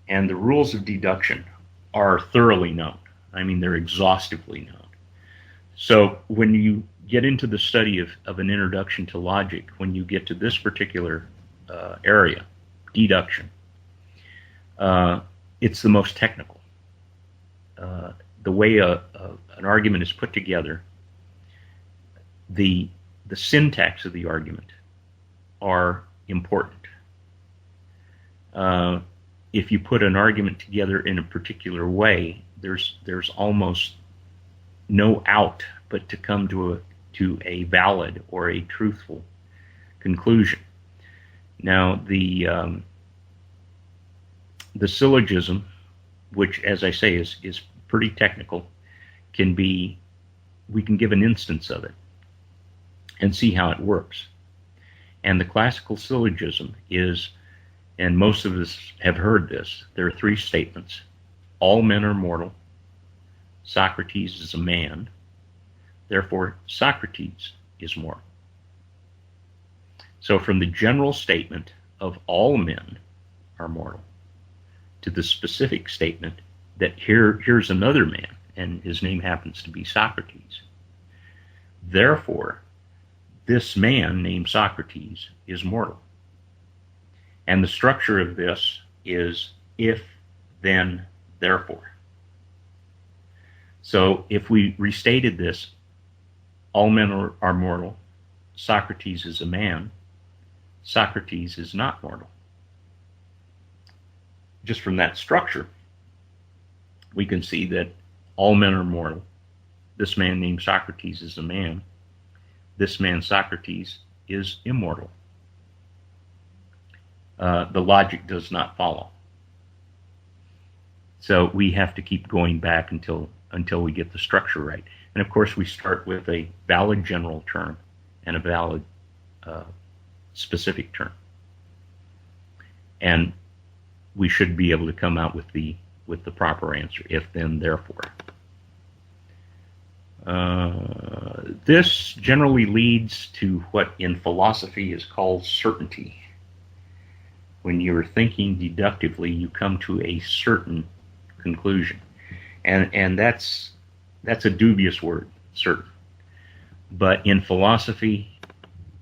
and the rules of deduction are thoroughly known. I mean, they're exhaustively known. So when you get into the study of an introduction to logic, when you get to this particular area, deduction, it's the most technical. The way an argument is put together, the syntax of the argument are important. If you put an argument together in a particular way, there's almost no out but to come to a valid or a truthful conclusion. Now, the syllogism, which, as I say, is pretty technical, we can give an instance of it and see how it works. And the classical syllogism is, and most of us have heard this, there are three statements. All men are mortal. Socrates is a man. Therefore, Socrates is mortal. So from the general statement of all men are mortal to the specific statement that here's another man, and his name happens to be Socrates. Therefore, this man named Socrates is mortal. And the structure of this is if, then, therefore. So if we restated this, all men are mortal, Socrates is a man, Socrates is not mortal. Just from that structure, we can see that all men are mortal. This man named Socrates is a man. This man, Socrates, is immortal. The logic does not follow. So we have to keep going back until we get the structure right. And of course, we start with a valid general term and a valid specific term. And we should be able to come out with the proper answer, if, then, therefore. This generally leads to what in philosophy is called certainty. When you're thinking deductively, you come to a certain conclusion. And that's a dubious word, certain. But in philosophy,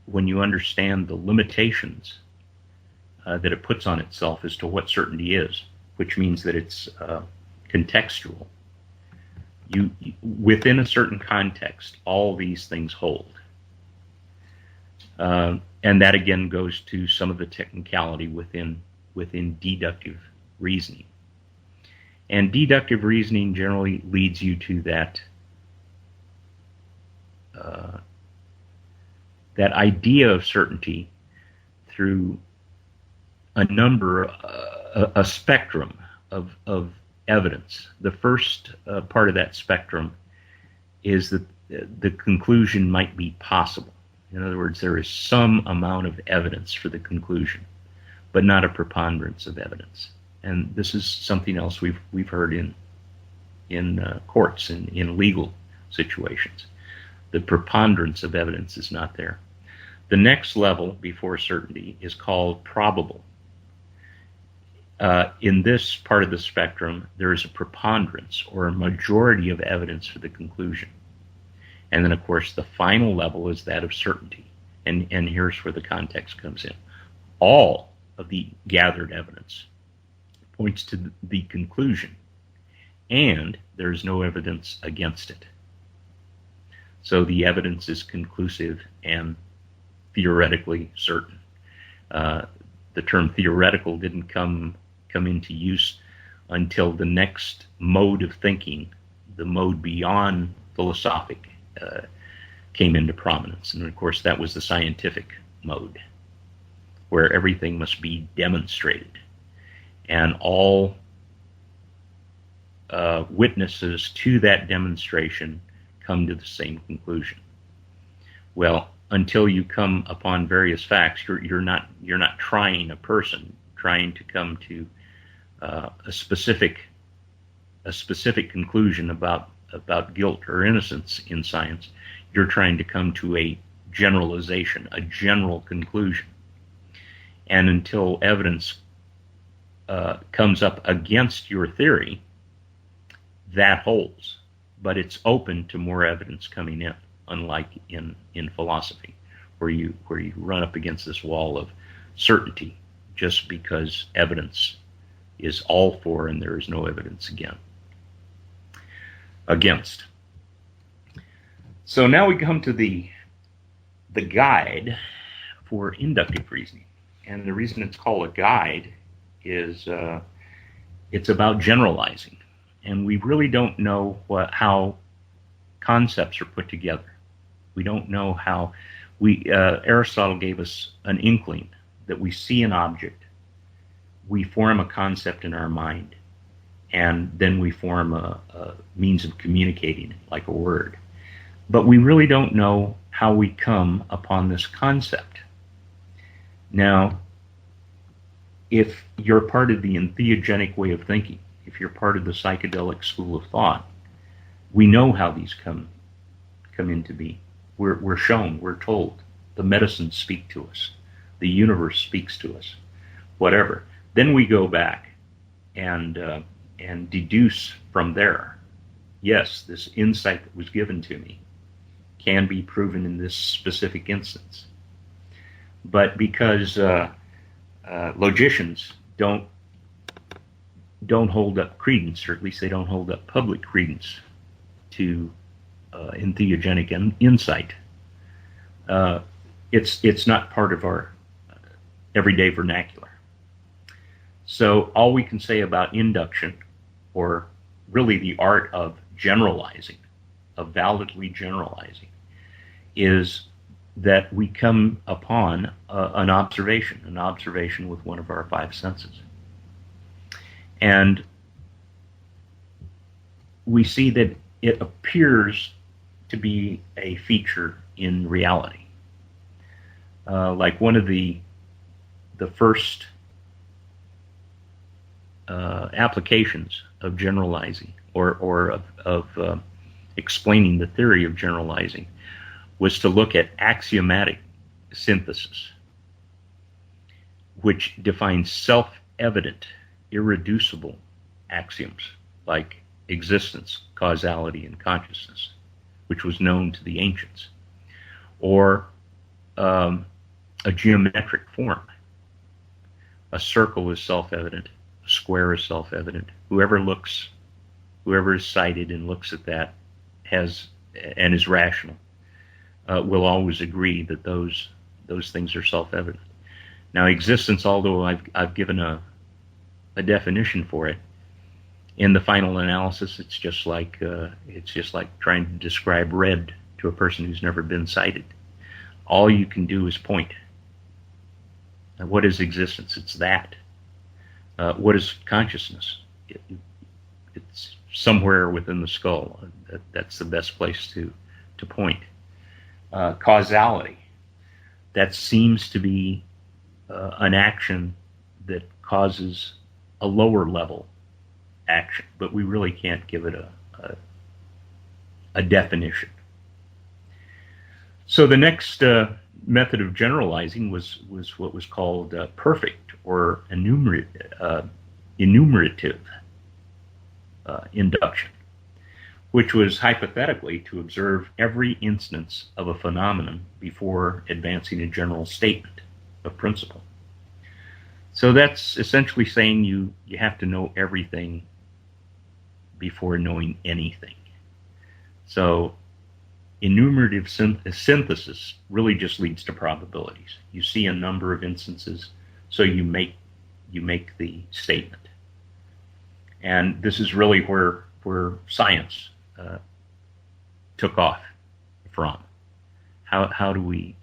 when you understand the limitations that it puts on itself as to what certainty is, which means that it's contextual, you within a certain context, all these things hold. And that again goes to some of the technicality within deductive reasoning. And deductive reasoning generally leads you to that idea of certainty through a spectrum of evidence. The first part of that spectrum is that the conclusion might be possible. In other words, there is some amount of evidence for the conclusion. but not a preponderance of evidence. And this is something else we've heard in courts, in legal situations. The preponderance of evidence is not there. The next level before certainty is called probable. In this part of the spectrum, there is a preponderance or a majority of evidence for the conclusion. And then, of course, the final level is that of certainty. And here's where the context comes in. All of the gathered evidence points to the conclusion, and there's no evidence against it. So the evidence is conclusive and theoretically certain. The term theoretical didn't come into use until the next mode of thinking, the mode beyond philosophic, came into prominence. And of course, that was the scientific mode, where everything must be demonstrated. And all witnesses to that demonstration come to the same conclusion. Well, until you come upon various facts, you're not trying a person, trying to come to a specific conclusion about guilt or innocence in science. You're trying to come to a generalization, a general conclusion. And until evidence comes up against your theory, that holds. But it's open to more evidence coming in, unlike in philosophy, where you run up against this wall of certainty just because evidence is all for and there is no evidence against. So now we come to the guide for inductive reasoning. And the reason it's called a guide is it's about generalizing. And we really don't know how concepts are put together. We don't know how Aristotle gave us an inkling that we see an object, we form a concept in our mind, and then we form a means of communicating it, like a word. But we really don't know how we come upon this concept. Now, if you're part of the entheogenic way of thinking, if you're part of the psychedelic school of thought, we know how these come into being. We're shown, we're told. The medicines speak to us. The universe speaks to us. Whatever. Then we go back and deduce from there. Yes, this insight that was given to me can be proven in this specific instance. But because logicians don't hold up credence, or at least they don't hold up public credence to entheogenic insight, it's not part of our everyday vernacular. So all we can say about induction, or really the art of generalizing, of validly generalizing, is that we come upon an observation with one of our five senses. And we see that it appears to be a feature in reality. Like one of the first applications of generalizing, or of explaining the theory of generalizing, was to look at axiomatic synthesis, which defines self-evident, irreducible axioms like existence, causality, and consciousness, which was known to the ancients, or a geometric form. A circle is self-evident, a square is self-evident. Whoever is sighted and looks at that and is rational will always agree that those things are self-evident. Now, existence, although I've given a definition for it, in the final analysis, it's just like trying to describe red to a person who's never been sighted. All you can do is point. Now, what is existence? It's that. What is consciousness? It's somewhere within the skull. That's the best place to point. Causality. That seems to be an action that causes a lower level action, but we really can't give it a definition. So the next method of generalizing was what was called perfect or enumerative induction, which was hypothetically to observe every instance of a phenomenon before advancing a general statement of principle. So that's essentially saying you have to know everything before knowing anything. So enumerative synthesis really just leads to probabilities. You see a number of instances, so you make the statement. And this is really where science took off from. How do we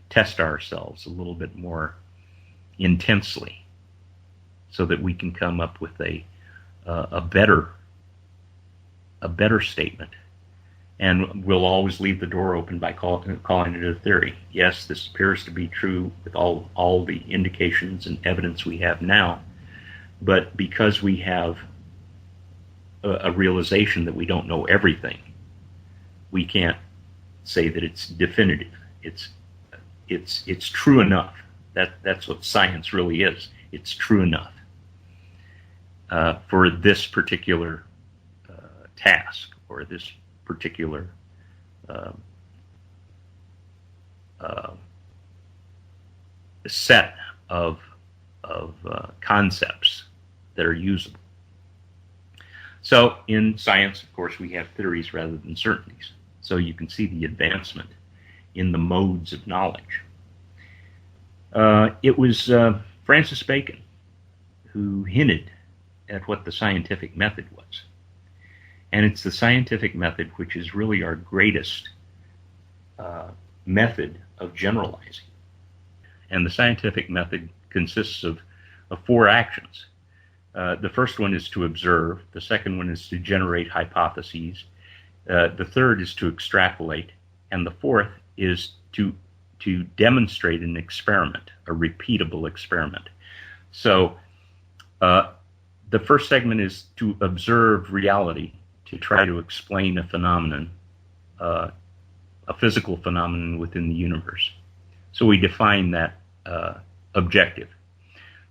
test ourselves a little bit more intensely, so that we can come up with a better statement? And we'll always leave the door open by calling it a theory. Yes, this appears to be true with all the indications and evidence we have now, but because we have a realization that we don't know everything, we can't say that it's definitive. It's true enough. That's what science really is. It's true enough for this particular task or this particular set of concepts that are usable. So in science, of course, we have theories rather than certainties. So you can see the advancement in the modes of knowledge. It was Francis Bacon who hinted at what the scientific method was. And it's the scientific method which is really our greatest method of generalizing. And the scientific method consists of four actions. The first one is to observe. The second one is to generate hypotheses. The third is to extrapolate. And the fourth is to demonstrate an experiment, a repeatable experiment. So the first segment is to observe reality, to try to explain a phenomenon, a physical phenomenon within the universe. So we define that objective.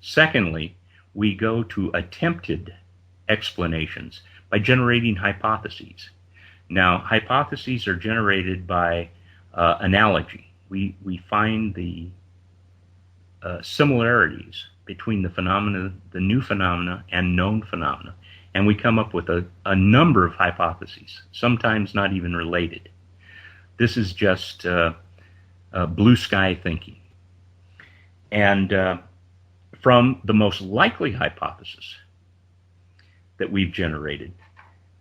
Secondly, we go to attempted explanations by generating hypotheses. Now, hypotheses are generated by analogy. We find the similarities between the phenomena, the new phenomena, and known phenomena, and we come up with a number of hypotheses, sometimes not even related. This is just blue sky thinking. And from the most likely hypothesis that we've generated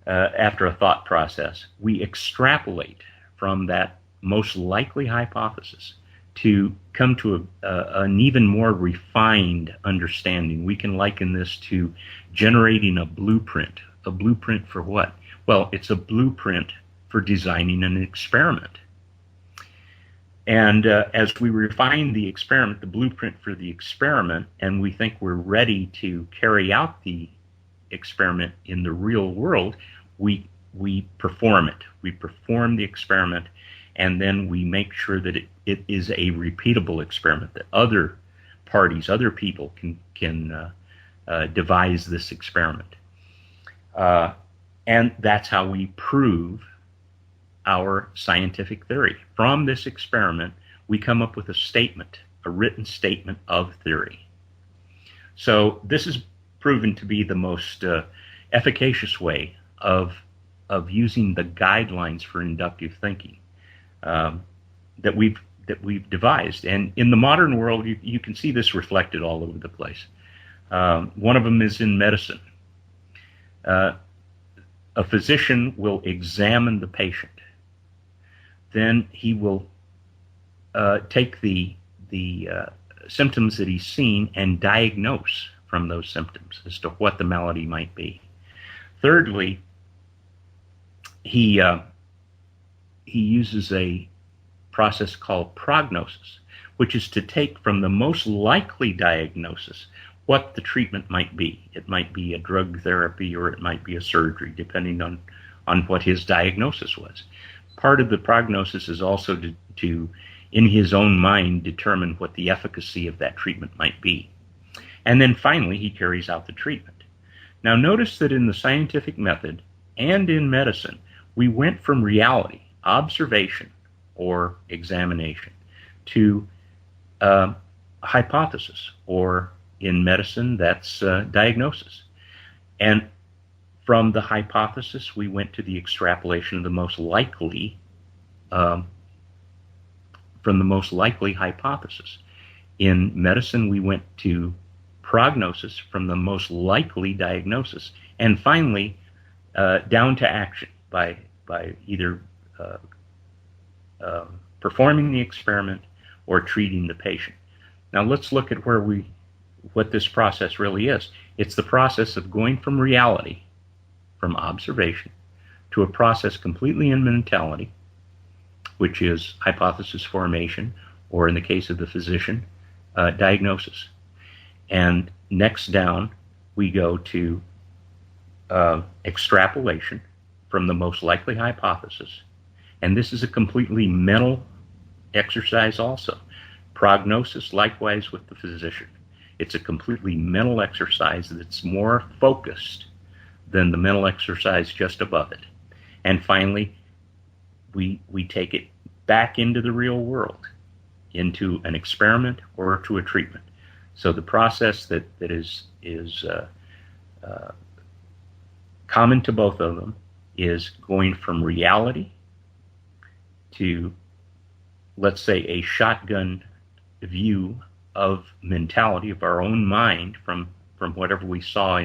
after a thought process, we extrapolate from that most likely hypothesis to come to an even more refined understanding. We can liken this to generating a blueprint. A blueprint for what? Well, it's a blueprint for designing an experiment. And as we refine the experiment, the blueprint for the experiment, and we think we're ready to carry out the experiment in the real world, we perform it. We perform the experiment, and then we make sure that it is a repeatable experiment, that other parties, other people can devise this experiment. And that's how we prove our scientific theory. From this experiment, we come up with a statement, a written statement of theory. So this is proven to be the most efficacious way of using the guidelines for inductive thinking that we've devised. And in the modern world, you can see this reflected all over the place. One of them is in medicine. A physician will examine the patient. Then he will take the symptoms that he's seen and diagnose from those symptoms as to what the malady might be. Thirdly, he uses a process called prognosis, which is to take from the most likely diagnosis what the treatment might be. It might be a drug therapy or it might be a surgery, depending on what his diagnosis was. Part of the prognosis is also to, in his own mind, determine what the efficacy of that treatment might be. And then finally, he carries out the treatment. Now notice that in the scientific method and in medicine, we went from reality, observation or examination, to hypothesis, or in medicine, that's diagnosis. And from the hypothesis, we went to the extrapolation of the most likely, from the most likely hypothesis. In medicine, we went to prognosis from the most likely diagnosis, and finally down to action by either performing the experiment or treating the patient. Now let's look at what this process really is. It's the process of going from reality, from observation, to a process completely in mentality, which is hypothesis formation, or in the case of the physician, diagnosis. And next down, we go to extrapolation from the most likely hypothesis. And this is a completely mental exercise also. Prognosis, likewise with the physician. It's a completely mental exercise that's more focused than the mental exercise just above it. And finally, we take it back into the real world, into an experiment or to a treatment. So the process that is common to both of them is going from reality to, let's say, a shotgun view of mentality of our own mind from whatever we saw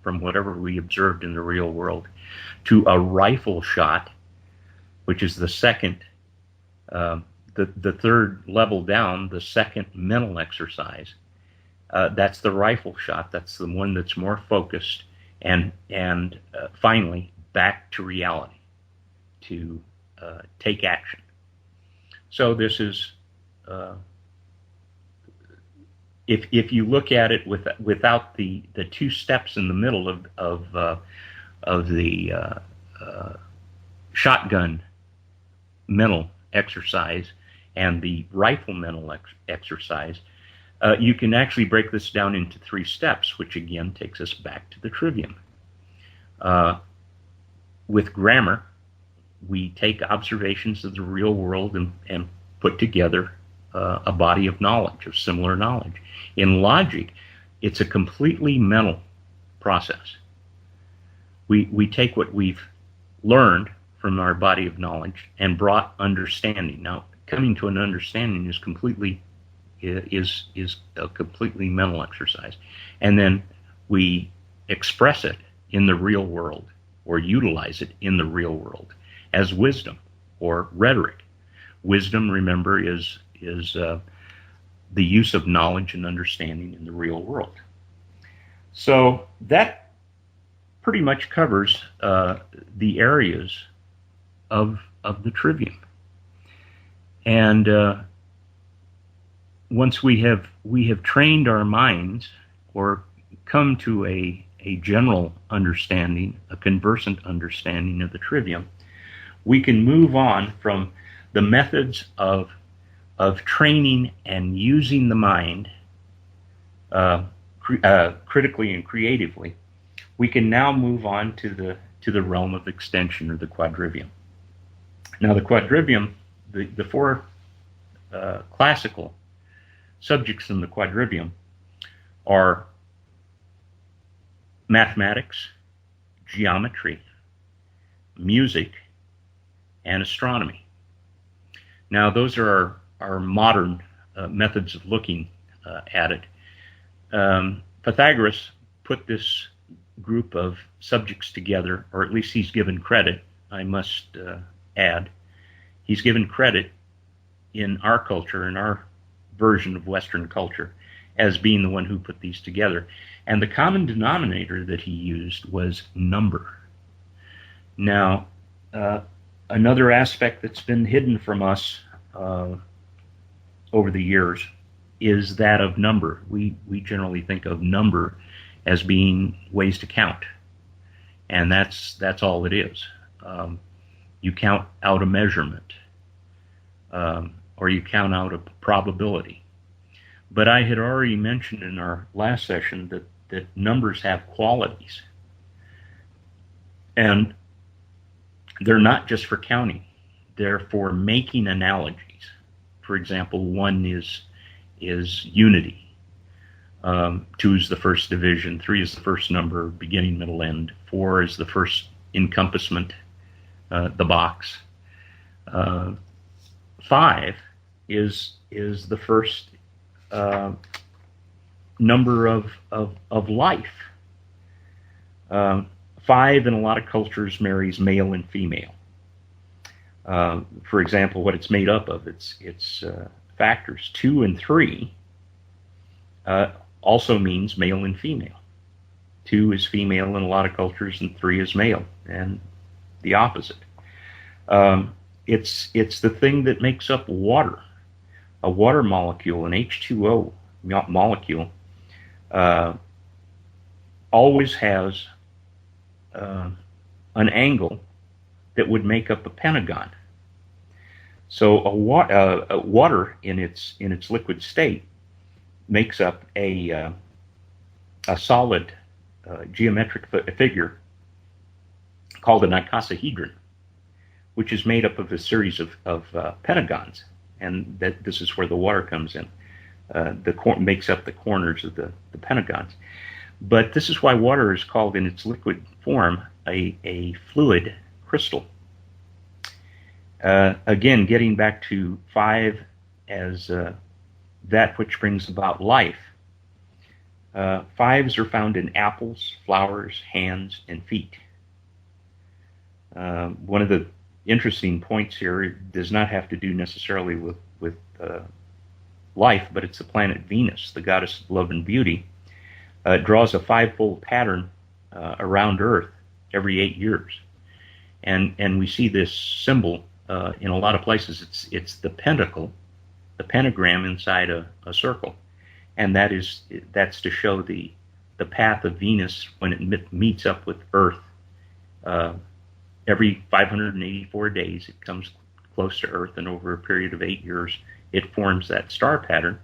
from whatever we observed in the real world, to a rifle shot, which is the second, the third level down, the second mental exercise. That's the rifle shot. That's the one that's more focused, and finally back to reality, to take action. So this is, if you look at it without the two steps in the middle of the shotgun mental exercise and the rifle mental exercise, you can actually break this down into 3 steps, which again takes us back to the trivium. With grammar, we take observations of the real world and put together a body of knowledge, of similar knowledge. In logic, it's a completely mental process. We take what we've learned from our body of knowledge and brought understanding. Now, coming to an understanding is a completely mental exercise. And then we express it in the real world, or utilize it in the real world as wisdom or rhetoric. Wisdom, remember, is the use of knowledge and understanding in the real world. So that pretty much covers the areas of the trivium. And once we have trained our minds, or come to a general understanding, a conversant understanding of the trivium, we can move on from the methods of training and using the mind critically and creatively. We can now move on to the realm of extension, or the quadrivium. Now, the quadrivium, the 4 classical subjects in the quadrivium are mathematics, geometry, music, and astronomy. Now, those are our modern methods of looking at it. Pythagoras put this group of subjects together, or at least he's given credit, I must add. He's given credit in our culture, in our version of Western culture, as being the one who put these together. And the common denominator that he used was number. Now, another aspect that's been hidden from us over the years is that of number. We generally think of number as being ways to count, and that's all it is. You count out a measurement, or you count out a probability. But I had already mentioned in our last session that numbers have qualities, and they're not just for counting. They're for making analogies. For example, 1 is unity. 2 is the first division. 3 is the first number, beginning, middle, end. 4 is the first encompassment, the box. 5 is the first number of life. 5 in a lot of cultures marries male and female. For example, what it's made up of, its factors. 2 and 3 also means male and female. 2 is female in a lot of cultures, and 3 is male, and the opposite. It's the thing that makes up water. A water molecule, an H2O molecule, always has an angle that would make up a pentagon. So water in its liquid state makes up a solid geometric figure called an icosahedron, which is made up of a series of pentagons, and this is where the water comes in. Makes up the corners of the pentagons. But this is why water is called in its liquid form a fluid crystal. Again, getting back to 5 as that which brings about life. 5s are found in apples, flowers, hands, and feet. One of the interesting points here does not have to do necessarily with life, but it's the planet Venus, the goddess of love and beauty. Draws a 5-fold pattern around Earth every 8 years, and we see this symbol in a lot of places. It's the pentacle, the pentagram inside a circle, and that's to show the path of Venus when it meets up with Earth. Every 584 days, it comes close to Earth, and over a period of 8 years, it forms that star pattern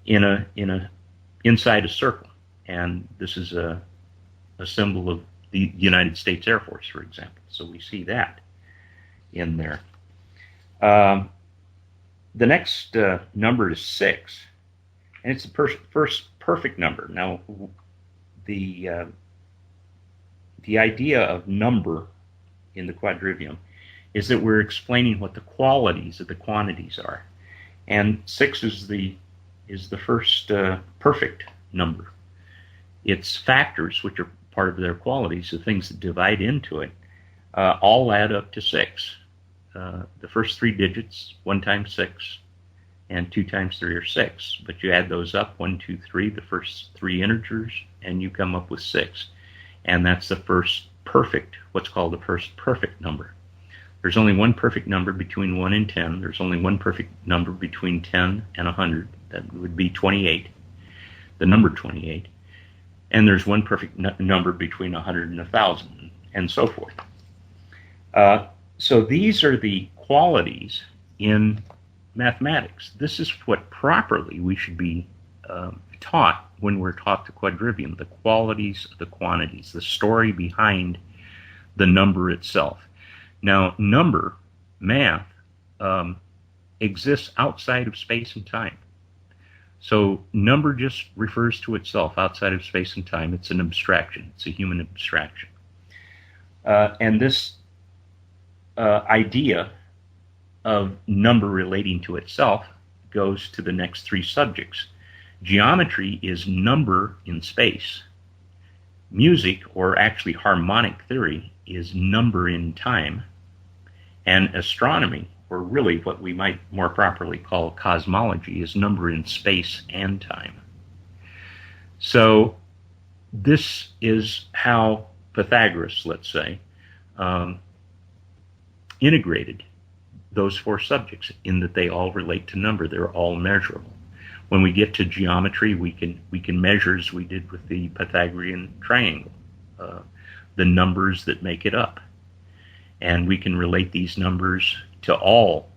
inside a circle. And this is a symbol of the United States Air Force, for example. So we see that in there. The next number is 6, and it's the first perfect number. Now, the idea of number in the Quadrivium is that we're explaining what the qualities of the quantities are, and 6 is the first perfect number. Its factors, which are part of their qualities, the things that divide into it, all add up to 6. The first 3 digits, 1 times 6, and 2 times 3 are 6. But you add those up, 1, 2, 3, the first 3 integers, and you come up with 6. And that's the first perfect, what's called the first perfect number. There's only one perfect number between 1 and 10. There's only one perfect number between 10 and 100. That would be 28, the number 28. And there's one perfect number between 100 and 1,000, and so forth. So these are the qualities in mathematics. This is what properly we should be taught when we're taught the Quadrivium, the qualities of the quantities, the story behind the number itself. Now, math, exists outside of space and time. So number just refers to itself outside of space and time. It's an abstraction. It's a human abstraction. And this idea of number relating to itself goes to the next 3 subjects. Geometry is number in space. Music, or actually harmonic theory, is number in time. And astronomy, or really what we might more properly call cosmology, is number in space and time. So this is how Pythagoras, let's say, integrated those four subjects in that they all relate to number. They're all measurable. When we get to geometry, we can measure, as we did with the Pythagorean triangle, the numbers that make it up. And we can relate these numbers to all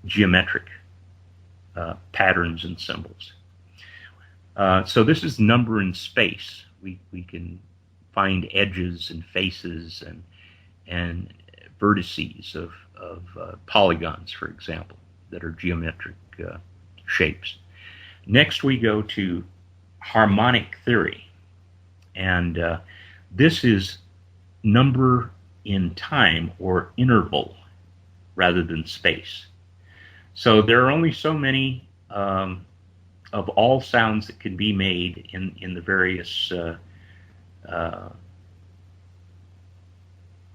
geometric patterns and symbols. So this is number in space. We can find edges and faces and vertices of polygons, for example, that are geometric shapes. Next, we go to harmonic theory, and this is number in time or interval rather than space. So there are only so many of all sounds that can be made in the various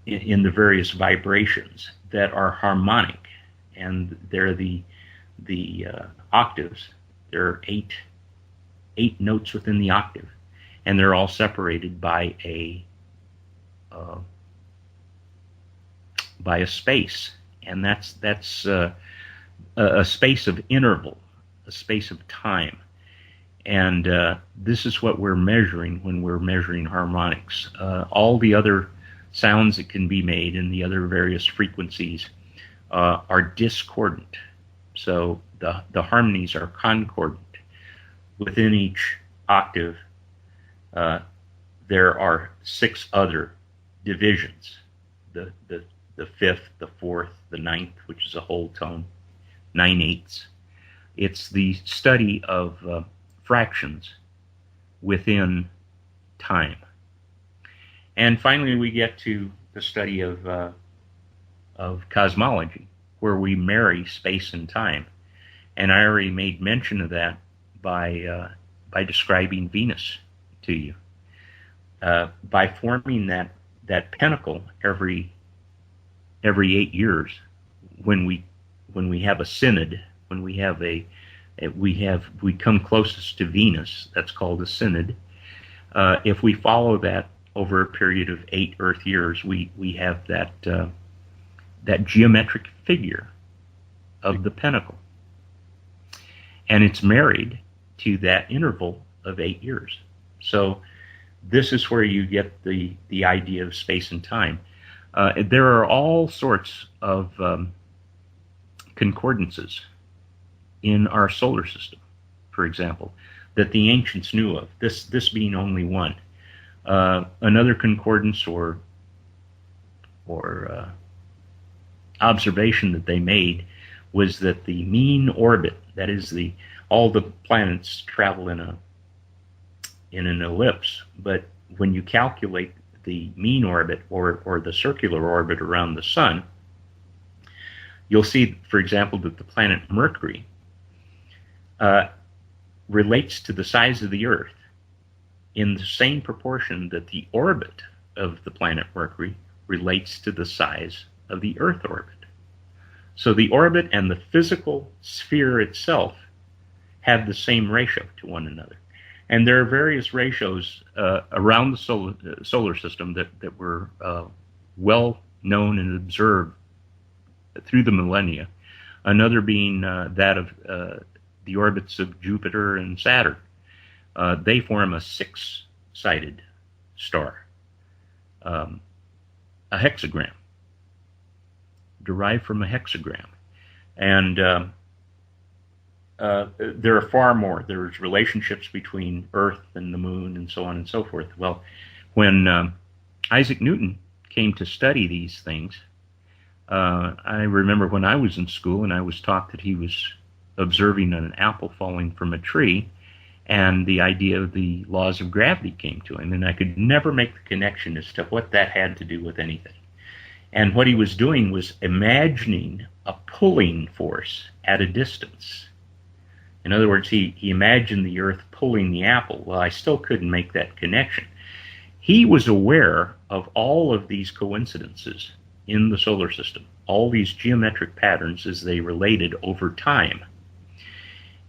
in the various vibrations that are harmonic, and they're the octaves. There are eight notes within the octave, and they're all separated by a space, and that's a space of interval, a space of time. And this is what we're measuring when we're measuring harmonics. All the other sounds that can be made in the other various frequencies are discordant. So the harmonies are concordant. Within each octave, there are 6 other divisions. The fifth, the fourth, the ninth, which is a whole tone, 9/8. It's the study of fractions within time. And finally, we get to the study of cosmology, where we marry space and time. And I already made mention of that by describing Venus to you. By forming that pinnacle every 8 years, when we have a synod, when we come closest to Venus, that's called a synod. If we follow that over a period of 8 Earth years, we have that geometric figure of the pinnacle, and it's married to that interval of 8 years. So this is where you get the idea of space and time. There are all sorts of concordances in our solar system, for example, that the ancients knew of, this being only one. Another concordance or observation that they made was that the mean orbit, that is, all the planets travel in an ellipse, but when you calculate the mean orbit or the circular orbit around the sun, you'll see, for example, that the planet Mercury relates to the size of the Earth in the same proportion that the orbit of the planet Mercury relates to the size of the Earth orbit. So the orbit and the physical sphere itself have the same ratio to one another. And there are various ratios around the solar system that were well known and observed through the millennia. Another being that of the orbits of Jupiter and Saturn. They form a 6-sided star, a hexagram, derived from a hexagram. And there are far more. There's relationships between Earth and the Moon and so on and so forth. Well, when Isaac Newton came to study these things, I remember when I was in school and I was taught that he was observing an apple falling from a tree, and the idea of the laws of gravity came to him, and I could never make the connection as to what that had to do with anything. And what he was doing was imagining a pulling force at a distance. In other words, he imagined the Earth pulling the apple. Well, I still couldn't make that connection. He was aware of all of these coincidences in the solar system, all these geometric patterns as they related over time.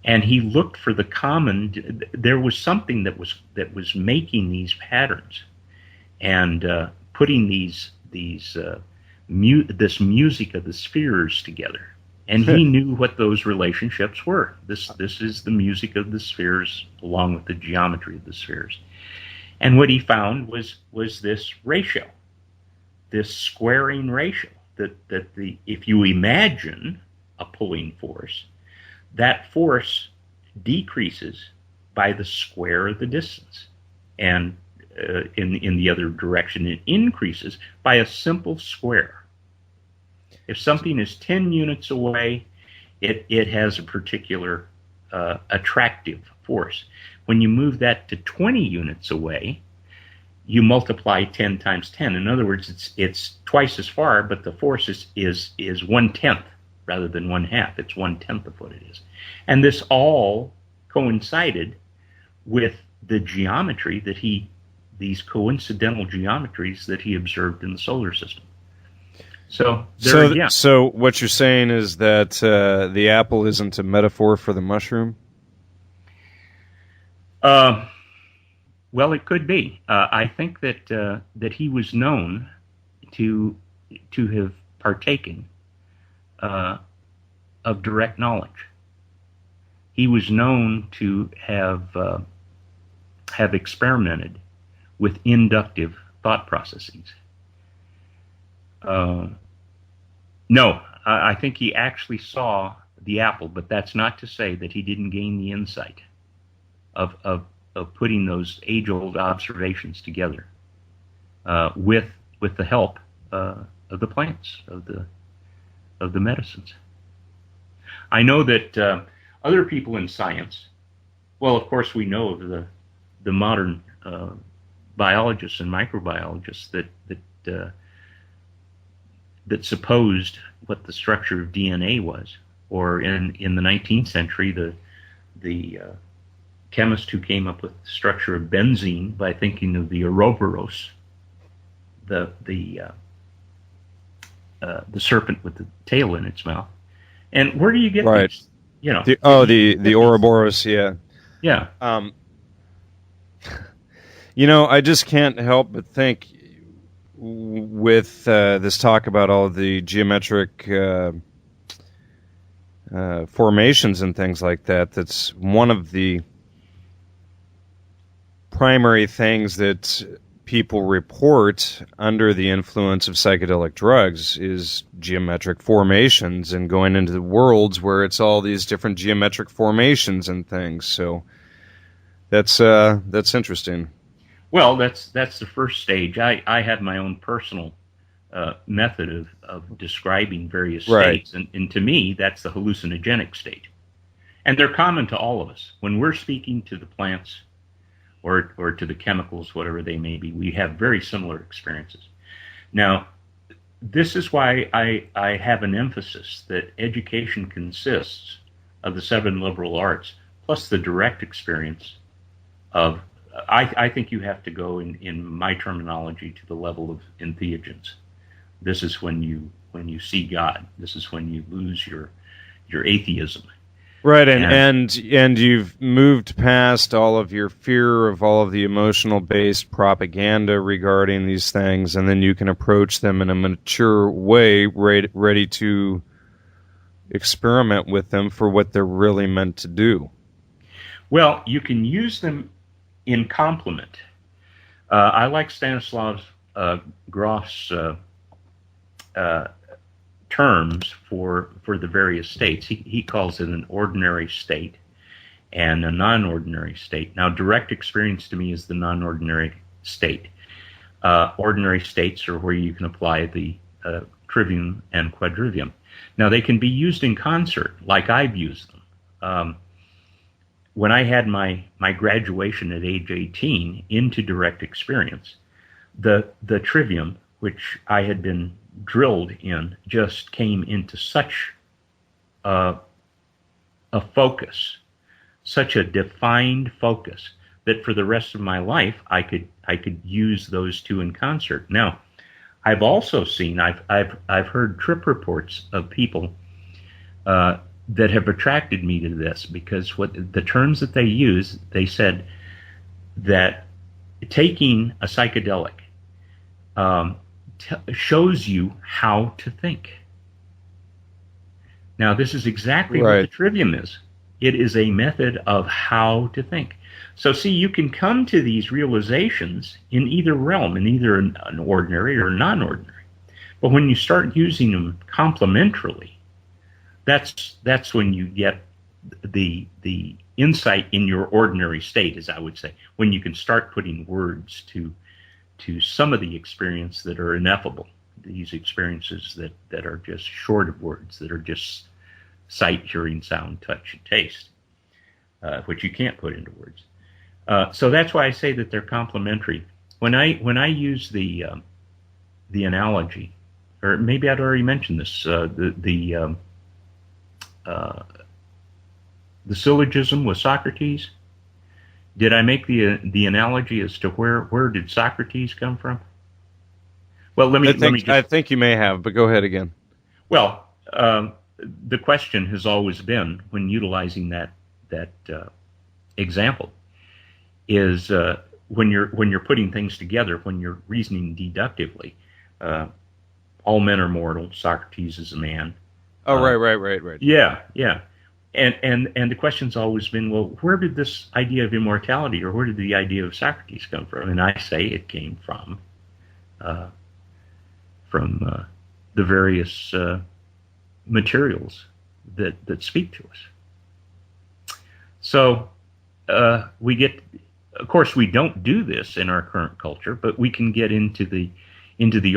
And he looked for the common. There was something that was making these patterns and putting these this music of the spheres together. And he knew what those relationships were. This is the music of the spheres along with the geometry of the spheres. And what he found was this ratio, this squaring ratio, that if you imagine a pulling force, that force decreases by the square of the distance. And in the other direction, it increases by a simple square. If something is 10 units away, it has a particular attractive force. When you move that to 20 units away, you multiply 10 times 10. In other words, it's twice as far, but the force is 1/10 rather than 1/2. It's 1/10 of what it is. And this all coincided with the geometry these coincidental geometries that he observed in the solar system. So what you're saying is that the apple isn't a metaphor for the mushroom? Well, it could be. I think that he was known to have partaken of direct knowledge. He was known to have experimented with inductive thought processes. No, I think he actually saw the apple, but that's not to say that he didn't gain the insight of putting those age-old observations together with the help of the plants, of the medicines. I know that other people in science, well, of course, we know of the modern biologists and microbiologists that supposed what the structure of DNA was, or in the 19th century, the chemist who came up with the structure of benzene by thinking of the Ouroboros, the serpent with the tail in its mouth. And where do you get these? You know, the Ouroboros, yeah. Yeah. I just can't help but think with this talk about all of the geometric formations and things like that, that's one of the primary things that people report under the influence of psychedelic drugs is geometric formations, and going into the worlds where it's all these different geometric formations and things. So that's interesting. Well, that's the first stage. I have my own personal method of describing various states, and to me, that's the hallucinogenic state. And they're common to all of us. When we're speaking to the plants or to the chemicals, whatever they may be, we have very similar experiences. Now, this is why I have an emphasis that education consists of the 7 liberal arts plus the direct experience of. I think you have to go, in my terminology, to the level of entheogens. This is when you see God. This is when you lose your atheism. Right, and you've moved past all of your fear of all of the emotional-based propaganda regarding these things, and then you can approach them in a mature way, ready to experiment with them for what they're really meant to do. Well, you can use them in complement. I like Stanislav Grof's terms for the various states. He calls it an ordinary state and a non-ordinary state. Now, direct experience to me is the non-ordinary state. Ordinary states are where you can apply the trivium and quadrivium. Now, they can be used in concert, like I've used them. When I had my graduation at age 18 into direct experience, the trivium, which I had been drilled in, just came into such a focus, such a defined focus, that for the rest of my life I could use those two in concert. Now, I've also seen, I've heard trip reports of people that have attracted me to this, because what the terms that they use, they said that taking a psychedelic shows you how to think. Now, this is exactly what Right. the trivium is. It is a method of how to think. So, see, you can come to these realizations in either realm, in either an ordinary or non-ordinary. But when you start using them complementarily, that's when you get the insight in your ordinary state, as I would say, when you can start putting words to some of the experience that are ineffable, these experiences that are just short of words, that are just sight, hearing, sound, touch, and taste, which you can't put into words. So that's why I say that they're complementary. When I use the analogy, or maybe I'd already mentioned this, the syllogism with Socrates. Did I make the analogy as to where did Socrates come from? Well, let me just. I think you may have, but go ahead again. Well, the question has always been, when utilizing that example, is when you're putting things together, when you're reasoning deductively. All men are mortal. Socrates is a man. Oh, right. Yeah. And the question's always been, well, where did this idea of immortality, or where did the idea of Socrates come from? And I say it came from the various materials that speak to us. So we get, of course, we don't do this in our current culture, but we can get into the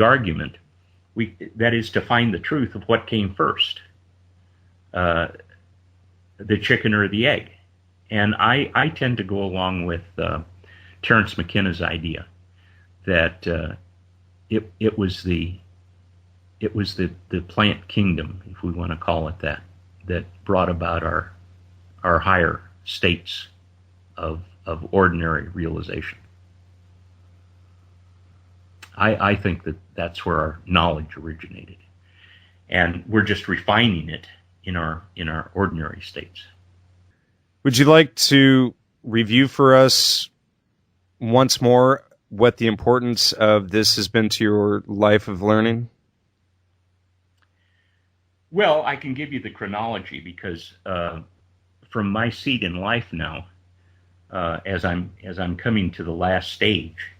argument. That is, to find the truth of what came first, the chicken or the egg. And I tend to go along with Terence McKenna's idea that it was the plant kingdom, if we want to call it that brought about our higher states of ordinary realization. I think that's where our knowledge originated, and we're just refining it in our ordinary states. Would you like to review for us once more what the importance of this has been to your life of learning? Well, I can give you the chronology, because from my seat in life now, as I'm coming to the last stage,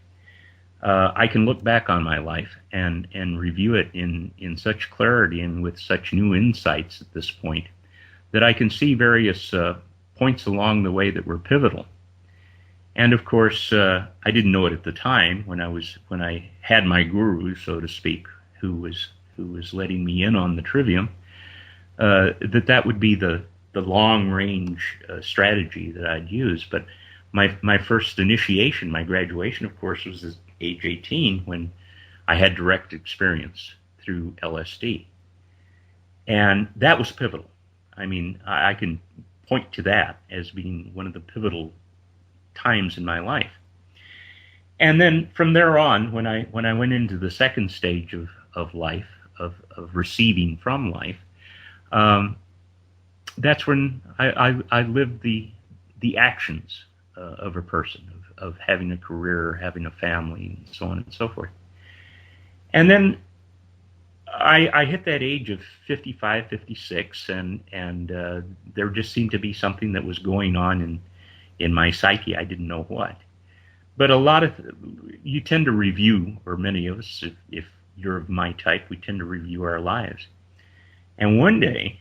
I can look back on my life and review it in such clarity and with such new insights at this point that I can see various points along the way that were pivotal. And of course, I didn't know it at the time when I had my guru, so to speak, who was letting me in on the trivium, that would be the long range strategy that I'd use. But my first initiation, my graduation, of course, was at age 18, when I had direct experience through LSD. And that was pivotal. I mean, I can point to that as being one of the pivotal times in my life. And then from there on, when I went into the second stage of life, of receiving from life, that's when I lived the actions of a person, of having a career, having a family, and so on and so forth. And then I hit that age of 55, 56, and there just seemed to be something that was going on in my psyche. I didn't know what. But you tend to review, or many of us, if you're of my type, we tend to review our lives. And one day,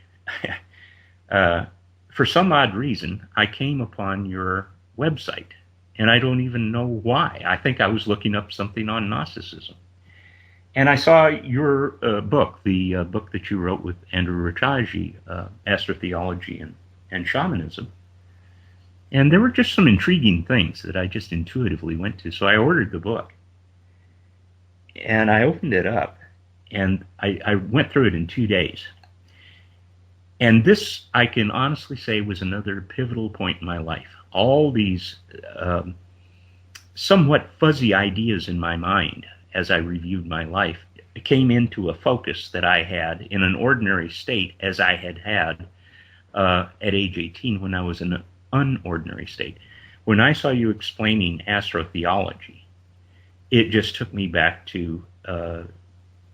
for some odd reason, I came upon your website, and I don't even know why. I think I was looking up something on Gnosticism. And I saw your book, the book that you wrote with Andrew Rajaji, Astrotheology and Shamanism. And there were just some intriguing things that I just intuitively went to. So I ordered the book. And I opened it up, and I went through it in 2 days. And this, I can honestly say, was another pivotal point in my life. All these somewhat fuzzy ideas in my mind as I reviewed my life came into a focus that I had in an ordinary state, as I had at age 18 when I was in an unordinary state. When I saw you explaining astrotheology, it just took me back to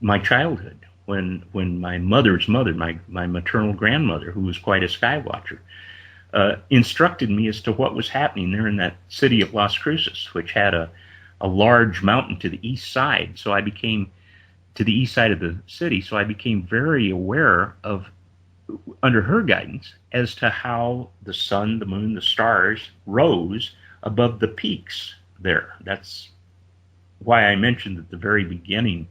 my childhood, when my mother's mother, my maternal grandmother, who was quite a sky watcher, instructed me as to what was happening there in that city of Las Cruces, which had a large mountain to the east side. So I became to the east side of the city. So I became very aware of, under her guidance, as to how the sun, the moon, the stars rose above the peaks there. That's why I mentioned at the very beginning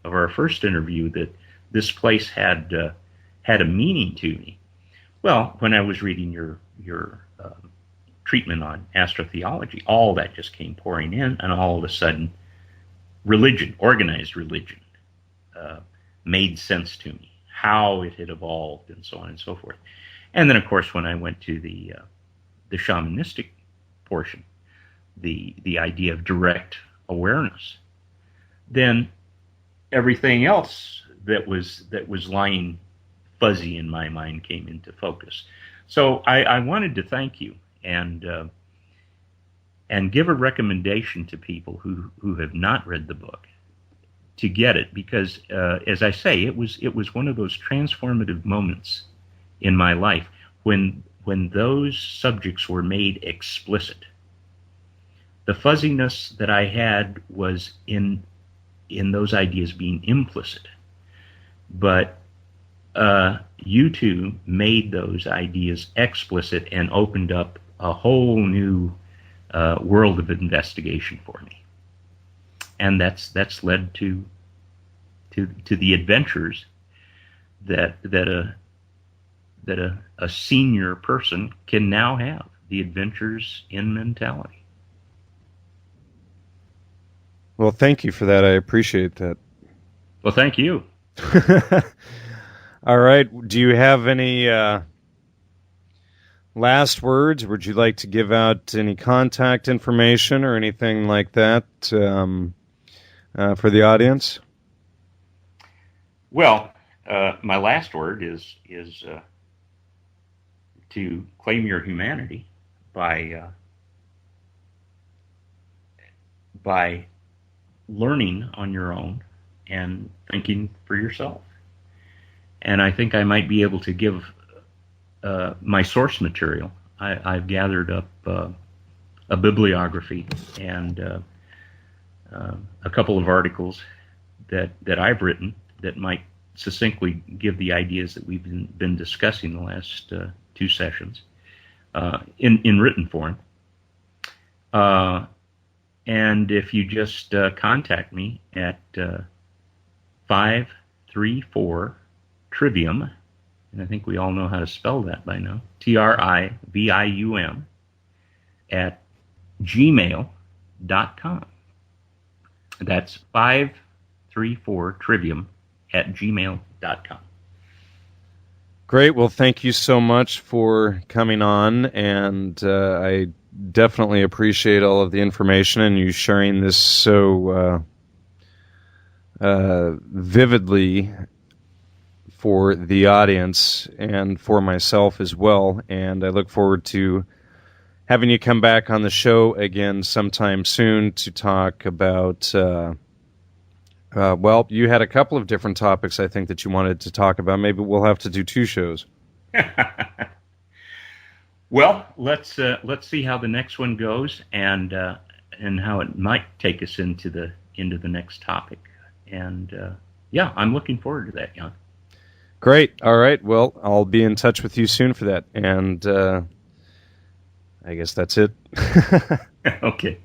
of our first interview that this place had a meaning to me. Well, when I was reading your treatment on astrotheology, all that just came pouring in, and all of a sudden, religion, organized religion, made sense to me, how it had evolved, and so on and so forth. And then, of course, when I went to the shamanistic portion, the idea of direct awareness, then everything else that was lying fuzzy in my mind came into focus. So I wanted to thank you and give a recommendation to people who have not read the book to get it, because as I say, it was one of those transformative moments in my life when those subjects were made explicit. The fuzziness that I had was in those ideas being implicit, but you two made those ideas explicit and opened up a whole new world of investigation for me, and that's led to the adventures that a senior person can now have, the adventures in mentality. Well, thank you for that. I appreciate that. Well, thank you. All right. Do you have any last words? Would you like to give out any contact information or anything like that for the audience? Well, my last word is to claim your humanity by learning on your own and thinking for yourself. And I think I might be able to give my source material. I've gathered up a bibliography and a couple of articles that I've written that might succinctly give the ideas that we've been discussing the last two sessions in written form. And if you just contact me at 534 Trivium, and I think we all know how to spell that by now, TRIVIUM, at gmail.com. That's 534 Trivium at gmail.com. Great. Well, thank you so much for coming on, and I definitely appreciate all of the information and you sharing this so vividly for the audience and for myself as well. And I look forward to having you come back on the show again sometime soon to talk about, well, you had a couple of different topics I think that you wanted to talk about. Maybe we'll have to do 2 shows. Well, let's see how the next one goes and how it might take us into the next topic. And yeah, I'm looking forward to that, Jan. Great. All right. Well, I'll be in touch with you soon for that. And I guess that's it. Okay.